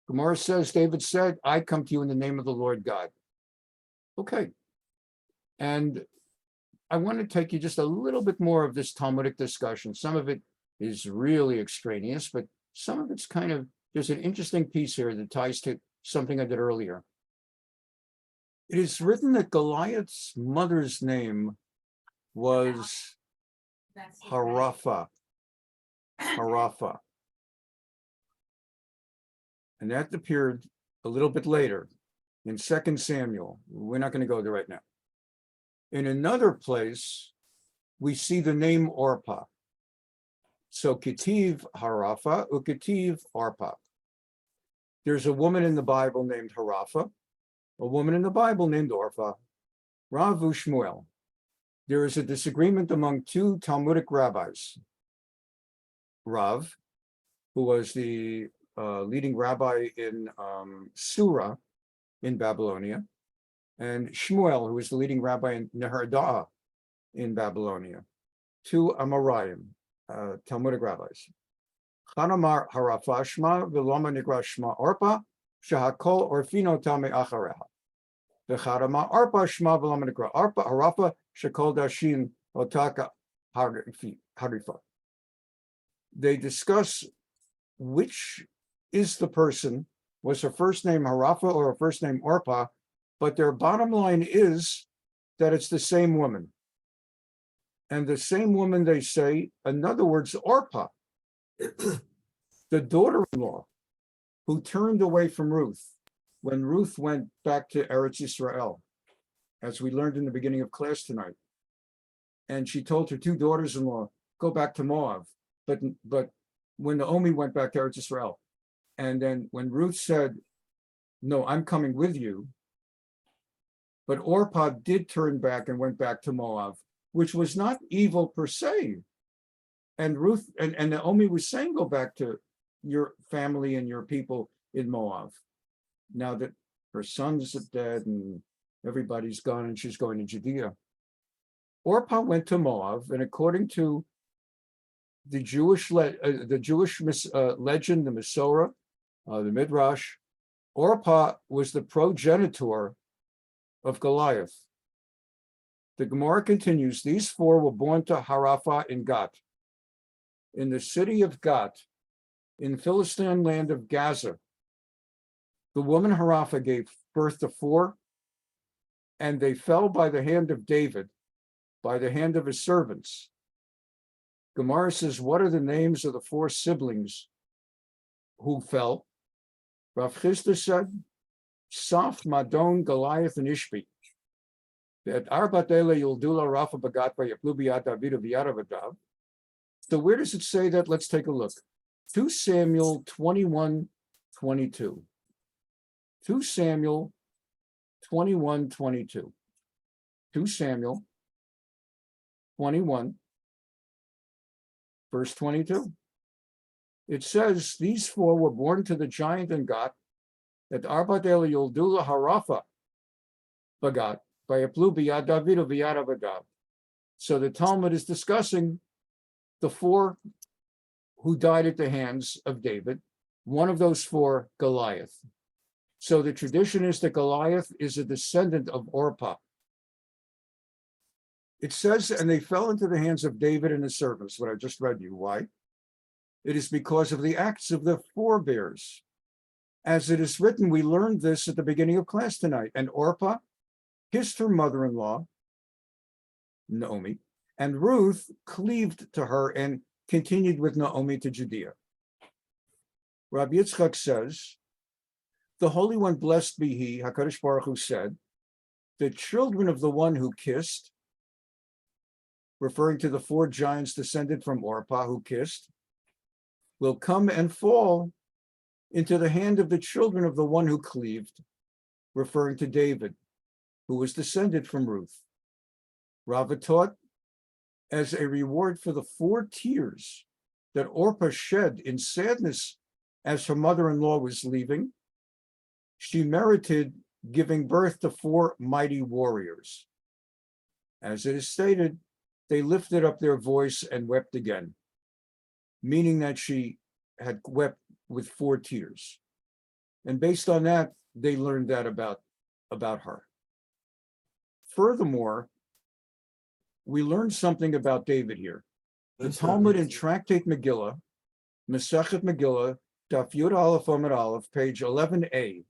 A: Gemara says, David said, I come to you in the name of the Lord God. Okay. And I want to take you just a little bit more of this Talmudic discussion. Some of it is really extraneous, but some of it's kind of, there's an interesting piece here that ties to something I did earlier. It is written that Goliath's mother's name was Harafa. Harafa. And that appeared a little bit later in 2 Samuel. We're not going to go there right now. In another place, we see the name Orpah. So Ketiv Harafa, Uketiv Orpah. There's a woman in the Bible named Harafa, a woman in the Bible named Orpah, Rav Shmuel. There is a disagreement among two Talmudic rabbis. Rav, who was the leading rabbi in Surah in Babylonia, and Shmuel, who was the leading rabbi in Neharda'ah in Babylonia, two Amoraim, Talmudic rabbis. Chanamar Harafa Shma v'loma nigra Shma Orpah shehakol orfino tame achareha. V'charama Orpah Shma v'loma nigra Orpah Harafa shekol dashin otaka harifa. They discuss which is the person, was her first name Harafa or her first name Orpah, but their bottom line is that it's the same woman. And the same woman, they say, in other words, Orpah, the daughter-in-law who turned away from Ruth when Ruth went back to Eretz Yisrael, as we learned in the beginning of class tonight. And she told her two daughters-in-law, go back to Moab. But when Naomi went back to Eretz Yisrael, and then when Ruth said, no, I'm coming with you, but Orpah did turn back and went back to Moab, which was not evil per se. And Ruth and Naomi was saying, go back to your family and your people in Moab. Now that her sons are dead and everybody's gone and she's going to Judea. Orpah went to Moab, and according to the Jewish legend, the Masorah, the Midrash, Orpah was the progenitor of Goliath. The Gemara continues, these four were born to Harafa in Gath, in the city of Gath, in Philistine land of Gaza. The woman Harafa gave birth to four, and they fell by the hand of David, by the hand of his servants. Gemara says, what are the names of the four siblings who fell? Rav Fischer said, Saf, Madon, Goliath, and Ishbi. So where does it say that? Let's take a look. 2 Samuel 21:22. 2 Samuel 21:22. 2 Samuel 21, verse 22. It says, these four were born to the giant in Gath, at Arbat El Yoldula Harafa Bagat, by Aplu Biyad David of Biyad Abadav. So the Talmud is discussing the four who died at the hands of David, one of those four, Goliath. So the tradition is that Goliath is a descendant of Orpah. It says, and they fell into the hands of David and his servants, what I just read you. Why? It is because of the acts of their forebears. As it is written, we learned this at the beginning of class tonight. And Orpah kissed her mother-in-law, Naomi, and Ruth cleaved to her and continued with Naomi to Judea. Rabbi Yitzchak says, the Holy One, blessed be he, HaKadosh Baruch Hu said, the children of the one who kissed, referring to the four giants descended from Orpah who kissed, will come and fall into the hand of the children of the one who cleaved, referring to David, who was descended from Ruth. Rava taught, as a reward for the 4 tears that Orpah shed in sadness as her mother-in-law was leaving, she merited giving birth to 4 mighty warriors. As it is stated, they lifted up their voice and wept again, meaning that she had wept with 4 tears. And based on that, they learned that about her. Furthermore, we learned something about David here. The Talmud in Tractate Megillah, Masechet Megillah, Daf Yud Aleph Amud Aleph, page 11a,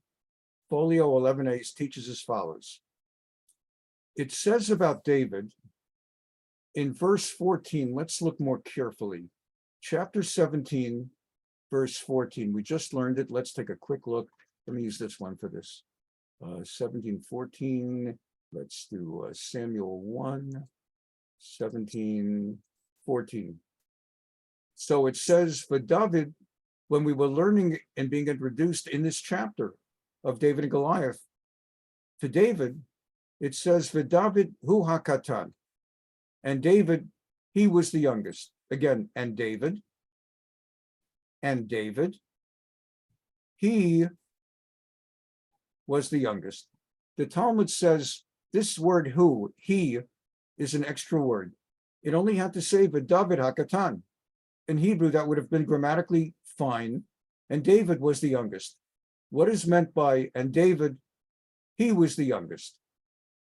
A: folio 11a, teaches as follows. It says about David in verse 14, let's look more carefully. Chapter 17, verse 14. We just learned it. Let's take a quick look. Let me use this one for this. 17:14. Let's do Samuel 1, 17:14. So it says for David, when we were learning and being introduced in this chapter of David and Goliath, to David, it says for David, hu hakatan. And David, he was the youngest. Again, and David, he was the youngest. The Talmud says this word who, he, is an extra word. It only had to say David hakatan. In Hebrew, that would have been grammatically fine, and David was the youngest. What is meant by, and David, he was the youngest?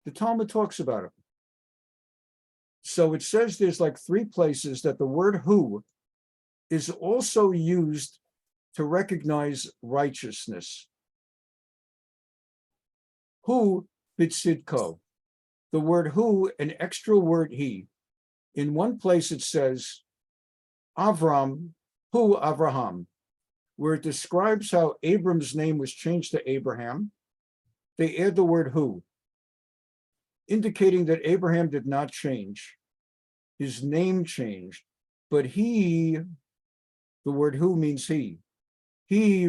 A: The Talmud talks about it. So it says there's like 3 places that the word who is also used to recognize righteousness. Who bitsidko. The word who, an extra word he. In one place it says Avram, hu Avraham, where it describes how Abram's name was changed to Abraham. They add the word who, indicating that Abraham did not change. His name changed, but he, the word who means he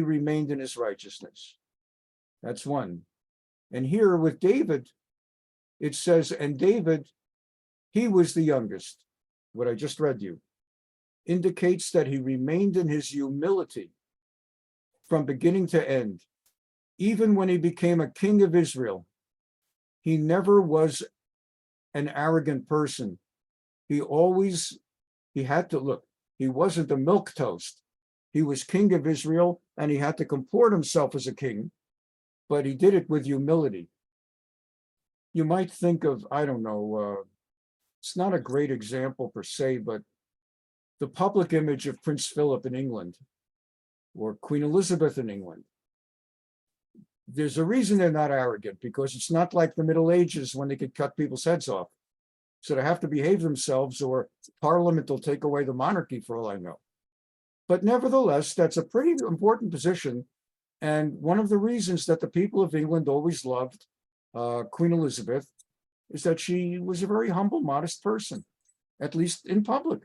A: remained in his righteousness. That's one. And here with David, it says, and David, he was the youngest. What I just read you indicates that he remained in his humility from beginning to end. Even when he became a king of Israel, he never was an arrogant person. He had to look, he wasn't a milquetoast. He was king of Israel and he had to comport himself as a king, but he did it with humility. You might think of, I don't know, it's not a great example per se, but the public image of Prince Philip in England or Queen Elizabeth in England. There's a reason they're not arrogant, because it's not like the Middle Ages when they could cut people's heads off. So they have to behave themselves or Parliament will take away the monarchy for all I know. But nevertheless, that's a pretty important position. And one of the reasons that the people of England always loved Queen Elizabeth is that she was a very humble, modest person, at least in public.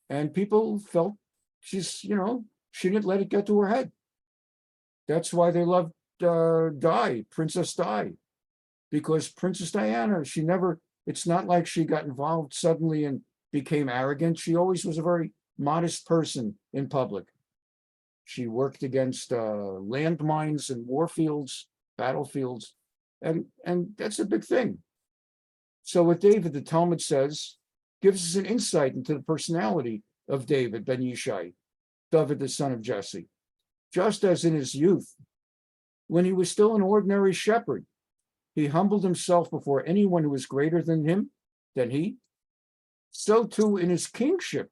A: And people felt she's, she didn't let it get to her head. That's why they loved Princess Di, because Princess Diana, it's not like she got involved suddenly and became arrogant. She always was a very modest person in public. She worked against landmines and warfields, battlefields, and that's a big thing. So with David, the Talmud says, gives us an insight into the personality of David ben Yishai, David the son of Jesse. Just as in his youth, when he was still an ordinary shepherd, he humbled himself before anyone who was greater than he. So too in his kingship,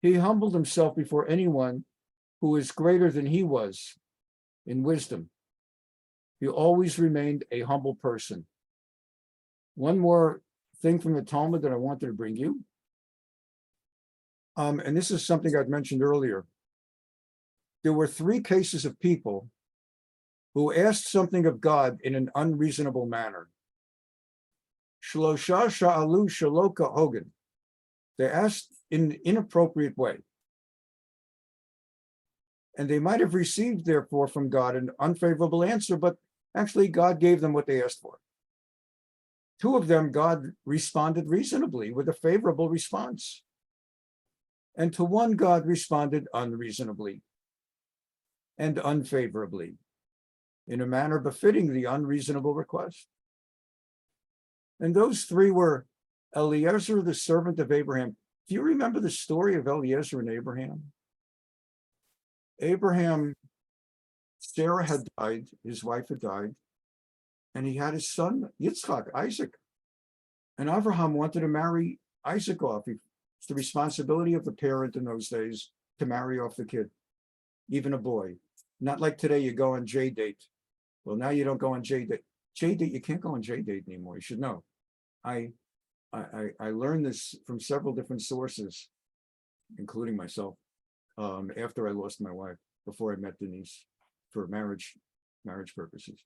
A: he humbled himself before anyone who is greater than he was in wisdom. He always remained a humble person. One more thing from the Talmud that I wanted to bring you. And this is something I'd mentioned earlier. There were 3 cases of people who asked something of God in an unreasonable manner. Shlosha sha'alu shaloka hogan. They asked in an inappropriate way. And they might have received, therefore, from God an unfavorable answer, but actually God gave them what they asked for. 2 of them, God responded reasonably with a favorable response. And to 1, God responded unreasonably and unfavorably in a manner befitting the unreasonable request. And those 3 were Eliezer, the servant of Abraham. Do you remember the story of Eliezer and Abraham? Abraham, Sarah had died, his wife had died, and he had his son, Yitzchak, Isaac. And Abraham wanted to marry Isaac off. It's the responsibility of the parent in those days to marry off the kid, even a boy. Not like today, you go on J date. Well, now you don't go on J date. J date, you can't go on J date anymore. You should know. I learned this from several different sources, including myself, after I lost my wife, before I met Denise, for marriage purposes.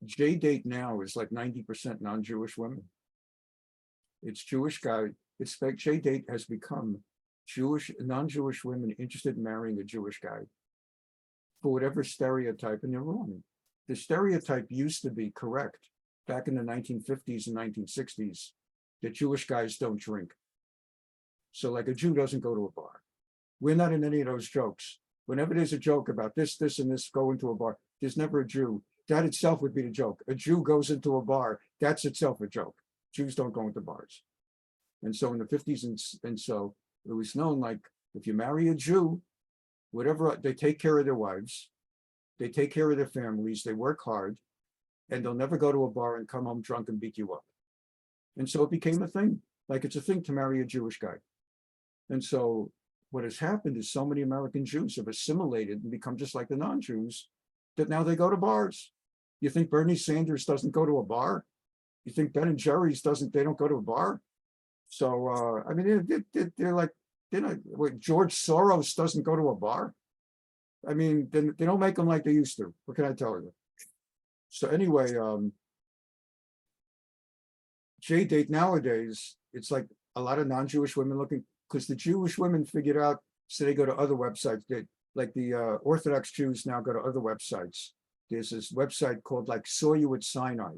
A: J date now is like 90% non-Jewish women. It's Jewish guy. It's like J date has become non-Jewish women interested in marrying a Jewish guy for whatever stereotype, and they're wrong. The stereotype used to be correct back in the 1950s and 1960s that Jewish guys don't drink. So like a Jew doesn't go to a bar. We're not in any of those jokes. Whenever there's a joke about this, and this, go into a bar, there's never a Jew. That itself would be the joke. A Jew goes into a bar, that's itself a joke. Jews don't go into bars. And so in the 50s and so it was known, like, if you marry a Jew, whatever, they take care of their wives, they take care of their families, they work hard, and they'll never go to a bar and come home drunk and beat you up. And so it became a thing. Like, it's a thing to marry a Jewish guy. And so what has happened is so many American Jews have assimilated and become just like the non-Jews that now they go to bars. You think Bernie Sanders doesn't go to a bar? You think Ben and Jerry's they don't go to a bar? So, I mean, they're like, George Soros doesn't go to a bar? I mean, they don't make them like they used to. What can I tell you? So anyway, J-date nowadays, it's like a lot of non-Jewish women looking, because the Jewish women figured out, so they go to other websites. Like the Orthodox Jews now go to other websites. There's this website called like Saw You at Sinai.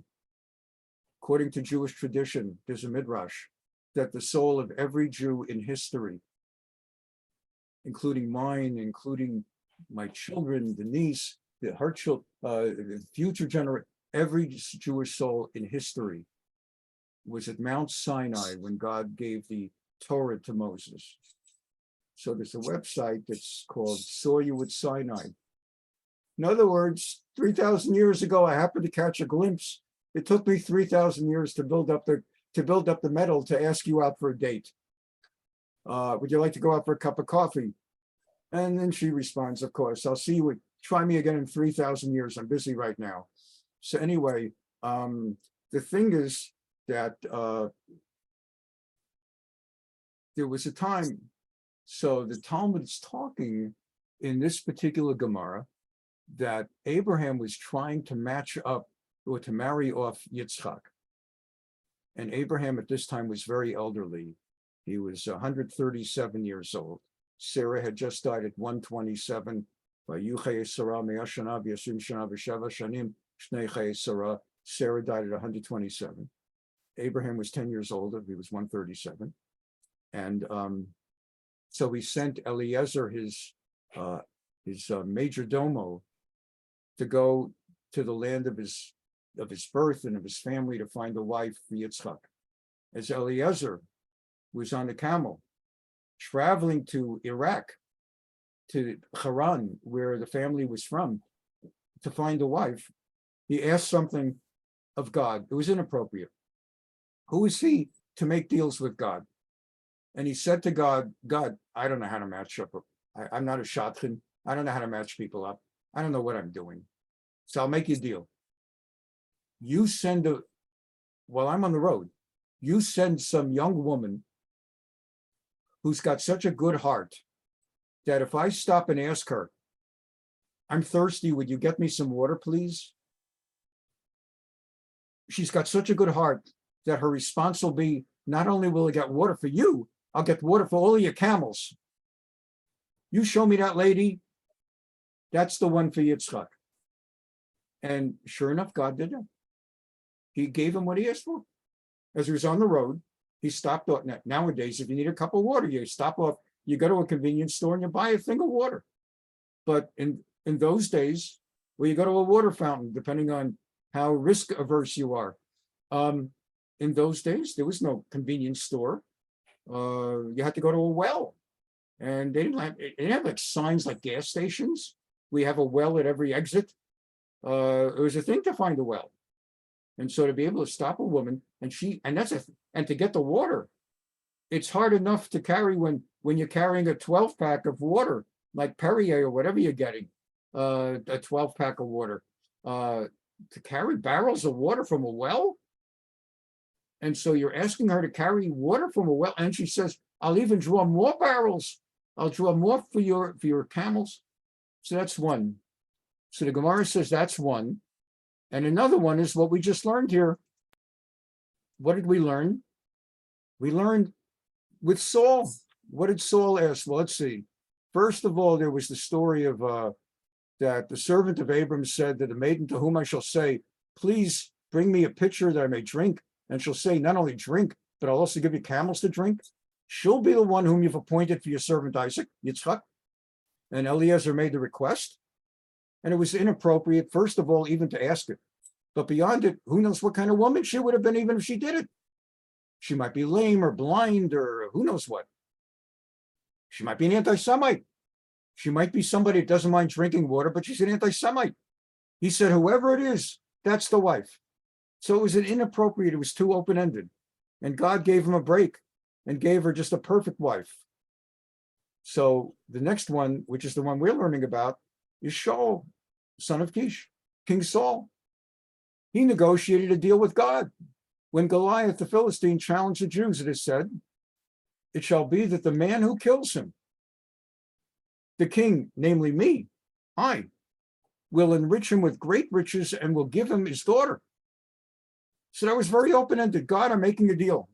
A: According to Jewish tradition, there's a Midrash that the soul of every Jew in history, including mine, including my children, the niece, her children, the future generation, every Jewish soul in history was at Mount Sinai when God gave the Torah to Moses. So there's a website that's called Saw You at Sinai. In other words, 3,000 years ago, I happened to catch a glimpse. It took me 3,000 years to build up the metal to ask you out for a date. Would you like to go out for a cup of coffee? And then she responds, of course, I'll see you. Try me again in 3,000 years. I'm busy right now. So anyway, the thing is that there was a time, so the Talmud is talking in this particular Gemara that Abraham was trying to match up or to marry off Yitzchak. And Abraham at this time was very elderly. He was 137 years old. Sarah had just died at 127. Sarah died at 127. Abraham was 10 years older. He was 137. And so he sent Eliezer, his major domo, to go to the land of his birth and of his family to find a wife for Yitzchak. As Eliezer was on the camel, traveling to Iraq, to Haran, where the family was from, to find a wife, he asked something of God. It was inappropriate. Who is he to make deals with God? And he said to God, God, I don't know how to match up. I'm not a shadchan. I don't know how to match people up. I don't know what I'm doing. So I'll make you a deal. You send while I'm on the road, you send some young woman who's got such a good heart that if I stop and ask her, I'm thirsty, would you get me some water, please? She's got such a good heart that her response will be, not only will I get water for you, I'll get water for all of your camels. You show me that lady, that's the one for Yitzchak. And sure enough, God did it. He gave him what he asked for. As he was on the road, he stopped off. Nowadays, if you need a cup of water, you stop off, you go to a convenience store and you buy a thing of water. But in those days, well, you go to a water fountain, depending on how risk averse you are. In those days, there was no convenience store. You had to go to a well. And they didn't have like signs like gas stations. We have a well at every exit. It was a thing to find a well. And so to be able to stop a woman, and to get the water, it's hard enough to carry when you're carrying a 12-pack of water, like Perrier or whatever you're getting, a 12-pack of water, to carry barrels of water from a well. And so you're asking her to carry water from a well, and she says, "I'll even draw more barrels. I'll draw more for your camels." So that's one. So the Gemara says that's one. And another one is what we just learned here. What did we learn? We learned with Saul. What did Saul ask? Well, let's see. First of all, there was the story of that the servant of Abram said to the maiden to whom I shall say, "Please bring me a pitcher that I may drink." And she'll say, "Not only drink, but I'll also give you camels to drink." She'll be the one whom you've appointed for your servant Isaac, Yitzchak. And Eliezer made the request. And it was inappropriate, first of all, even to ask it. But beyond it, who knows what kind of woman she would have been even if she did it. She might be lame or blind or who knows what. She might be an anti-Semite. She might be somebody that doesn't mind drinking water, but she's an anti-Semite. He said, whoever it is, that's the wife. So it was an inappropriate, it was too open-ended. And God gave him a break and gave her just a perfect wife. So the next one, which is the one we're learning about, is Shaul, son of Kish, King Saul. He negotiated a deal with God. When Goliath the Philistine challenged the Jews, it is said, "It shall be that the man who kills him, the king, namely me, I, will enrich him with great riches and will give him his daughter." So that was very open-ended. God, I'm making a deal.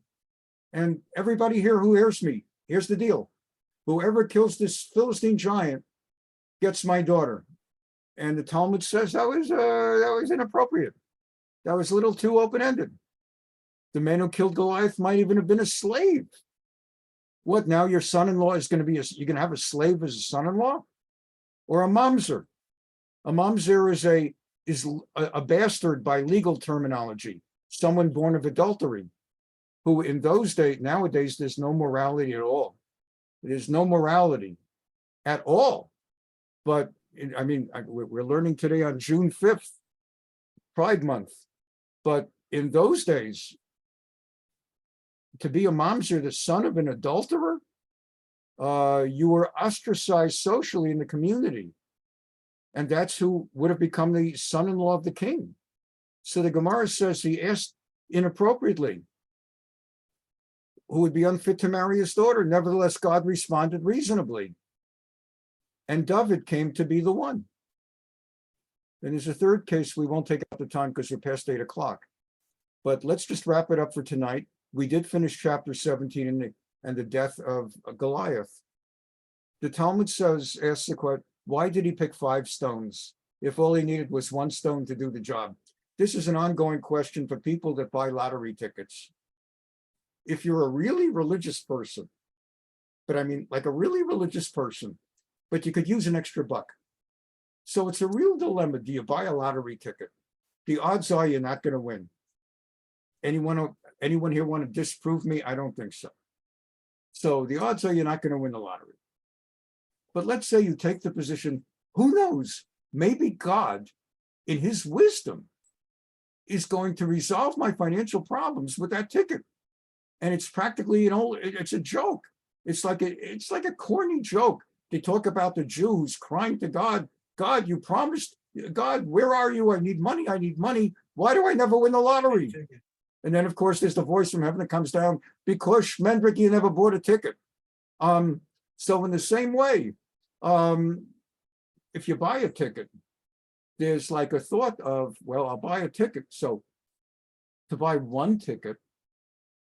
A: And everybody here who hears me, here's the deal. Whoever kills this Philistine giant gets my daughter. And the Talmud says that was inappropriate. That was a little too open-ended. The man who killed Goliath might even have been a slave. What, now your son-in-law is going to be, you're going to have a slave as a son-in-law? Or a mamzer? A mamzer is a bastard by legal terminology, someone born of adultery, who in those days, nowadays, there's no morality at all. There's no morality at all. But I mean, we're learning today on June 5th, Pride Month. But in those days, to be a mamzer, the son of an adulterer, you were ostracized socially in the community. And that's who would have become the son-in-law of the king. So the Gemara says he asked inappropriately who would be unfit to marry his daughter. Nevertheless, God responded reasonably. And David came to be the one. And there's a third case. We won't take up the time because we're past 8 o'clock. But let's just wrap it up for tonight. We did finish chapter 17 and the death of Goliath. The Talmud asks the question, why did he pick 5 stones if all he needed was 1 stone to do the job? This is an ongoing question for people that buy lottery tickets. If you're a really religious person, but I mean like a really religious person, but you could use an extra buck. So it's a real dilemma. Do you buy a lottery ticket? The odds are you're not going to win. Anyone here want to disprove me? I don't think so. So the odds are you're not going to win the lottery. But let's say you take the position, who knows, maybe God, in his wisdom, is going to resolve my financial problems with that ticket. And it's practically, it's a joke. It's like a corny joke. They talk about the Jew who's crying to God, God, you promised, God, where are you? I need money. I need money. Why do I never win the lottery? And then, of course, there's the voice from heaven that comes down, because Shmendrik, you never bought a ticket. So in the same way, if you buy a ticket, there's like a thought of, well, I'll buy a ticket. So to buy 1 ticket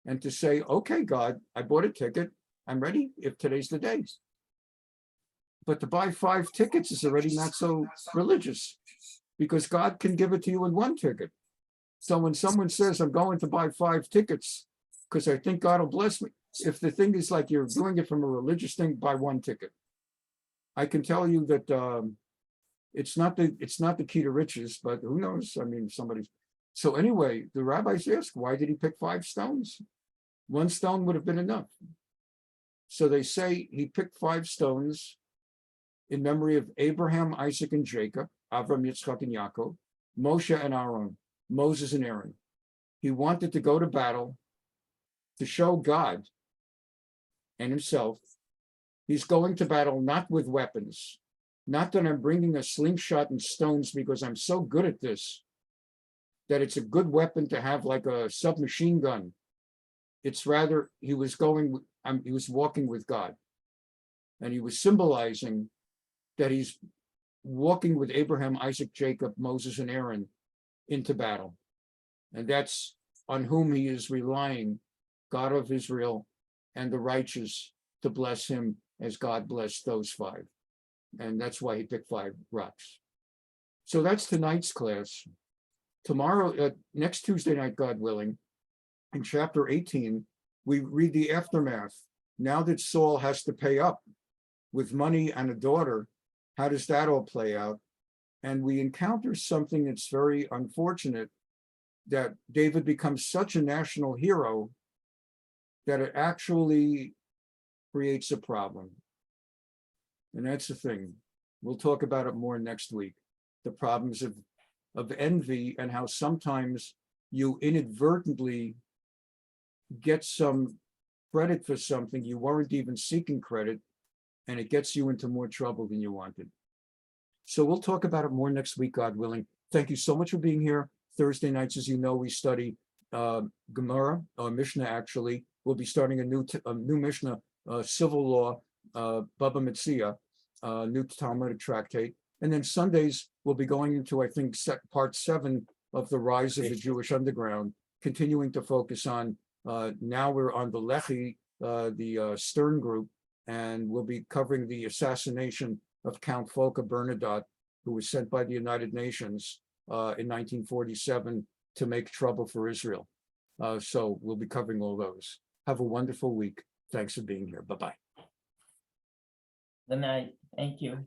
A: and to say, okay, God, I bought a ticket. I'm ready if today's the day. But to buy 5 tickets is already not so religious, because God can give it to you in 1 ticket. So when someone says, I'm going to buy 5 tickets because I think God will bless me, if the thing is like you're doing it from a religious thing, buy 1 ticket. I can tell you that it's not the key to riches, but who knows? I mean, so anyway, the rabbis ask, why did he pick 5 stones? 1 stone would have been enough. So they say he picked 5 stones in memory of Abraham, Isaac, and Jacob, Avram, Yitzchak, and Yaakov, Moshe and Aaron, Moses and Aaron. He wanted to go to battle to show God and himself he's going to battle not with weapons, not that I'm bringing a slingshot and stones because I'm so good at this, that it's a good weapon to have like a submachine gun. It's rather, he was walking with God. And he was symbolizing that he's walking with Abraham, Isaac, Jacob, Moses, and Aaron into battle. And that's on whom he is relying, God of Israel and the righteous, to bless him as God blessed those five. And that's why he picked 5 rocks. So that's tonight's class. Tomorrow, next Tuesday night, God willing, in chapter 18, we read the aftermath. Now that Saul has to pay up with money and a daughter, how does that all play out? And we encounter something that's very unfortunate, that David becomes such a national hero that it actually creates a problem. And that's the thing. We'll talk about it more next week. The problems of envy and how sometimes you inadvertently get some credit for something you weren't even seeking credit, and it gets you into more trouble than you wanted. So we'll talk about it more next week, God willing. Thank you so much for being here. Thursday nights, as you know, we study Gemara, or Mishnah actually. We'll be starting a new Mishnah, civil law, Baba Metzia, new Talmudic tractate. And then Sundays, we'll be going into, I think, part 7 of the rise of the Jewish underground, continuing to focus on, now we're on the Lehi, the Stern group, and we'll be covering the assassination of Count Folke Bernadotte, who was sent by the United Nations in 1947 to make trouble for Israel. So we'll be covering all those. Have a wonderful week. Thanks for being here. Bye-bye.
H: Good night. Thank you.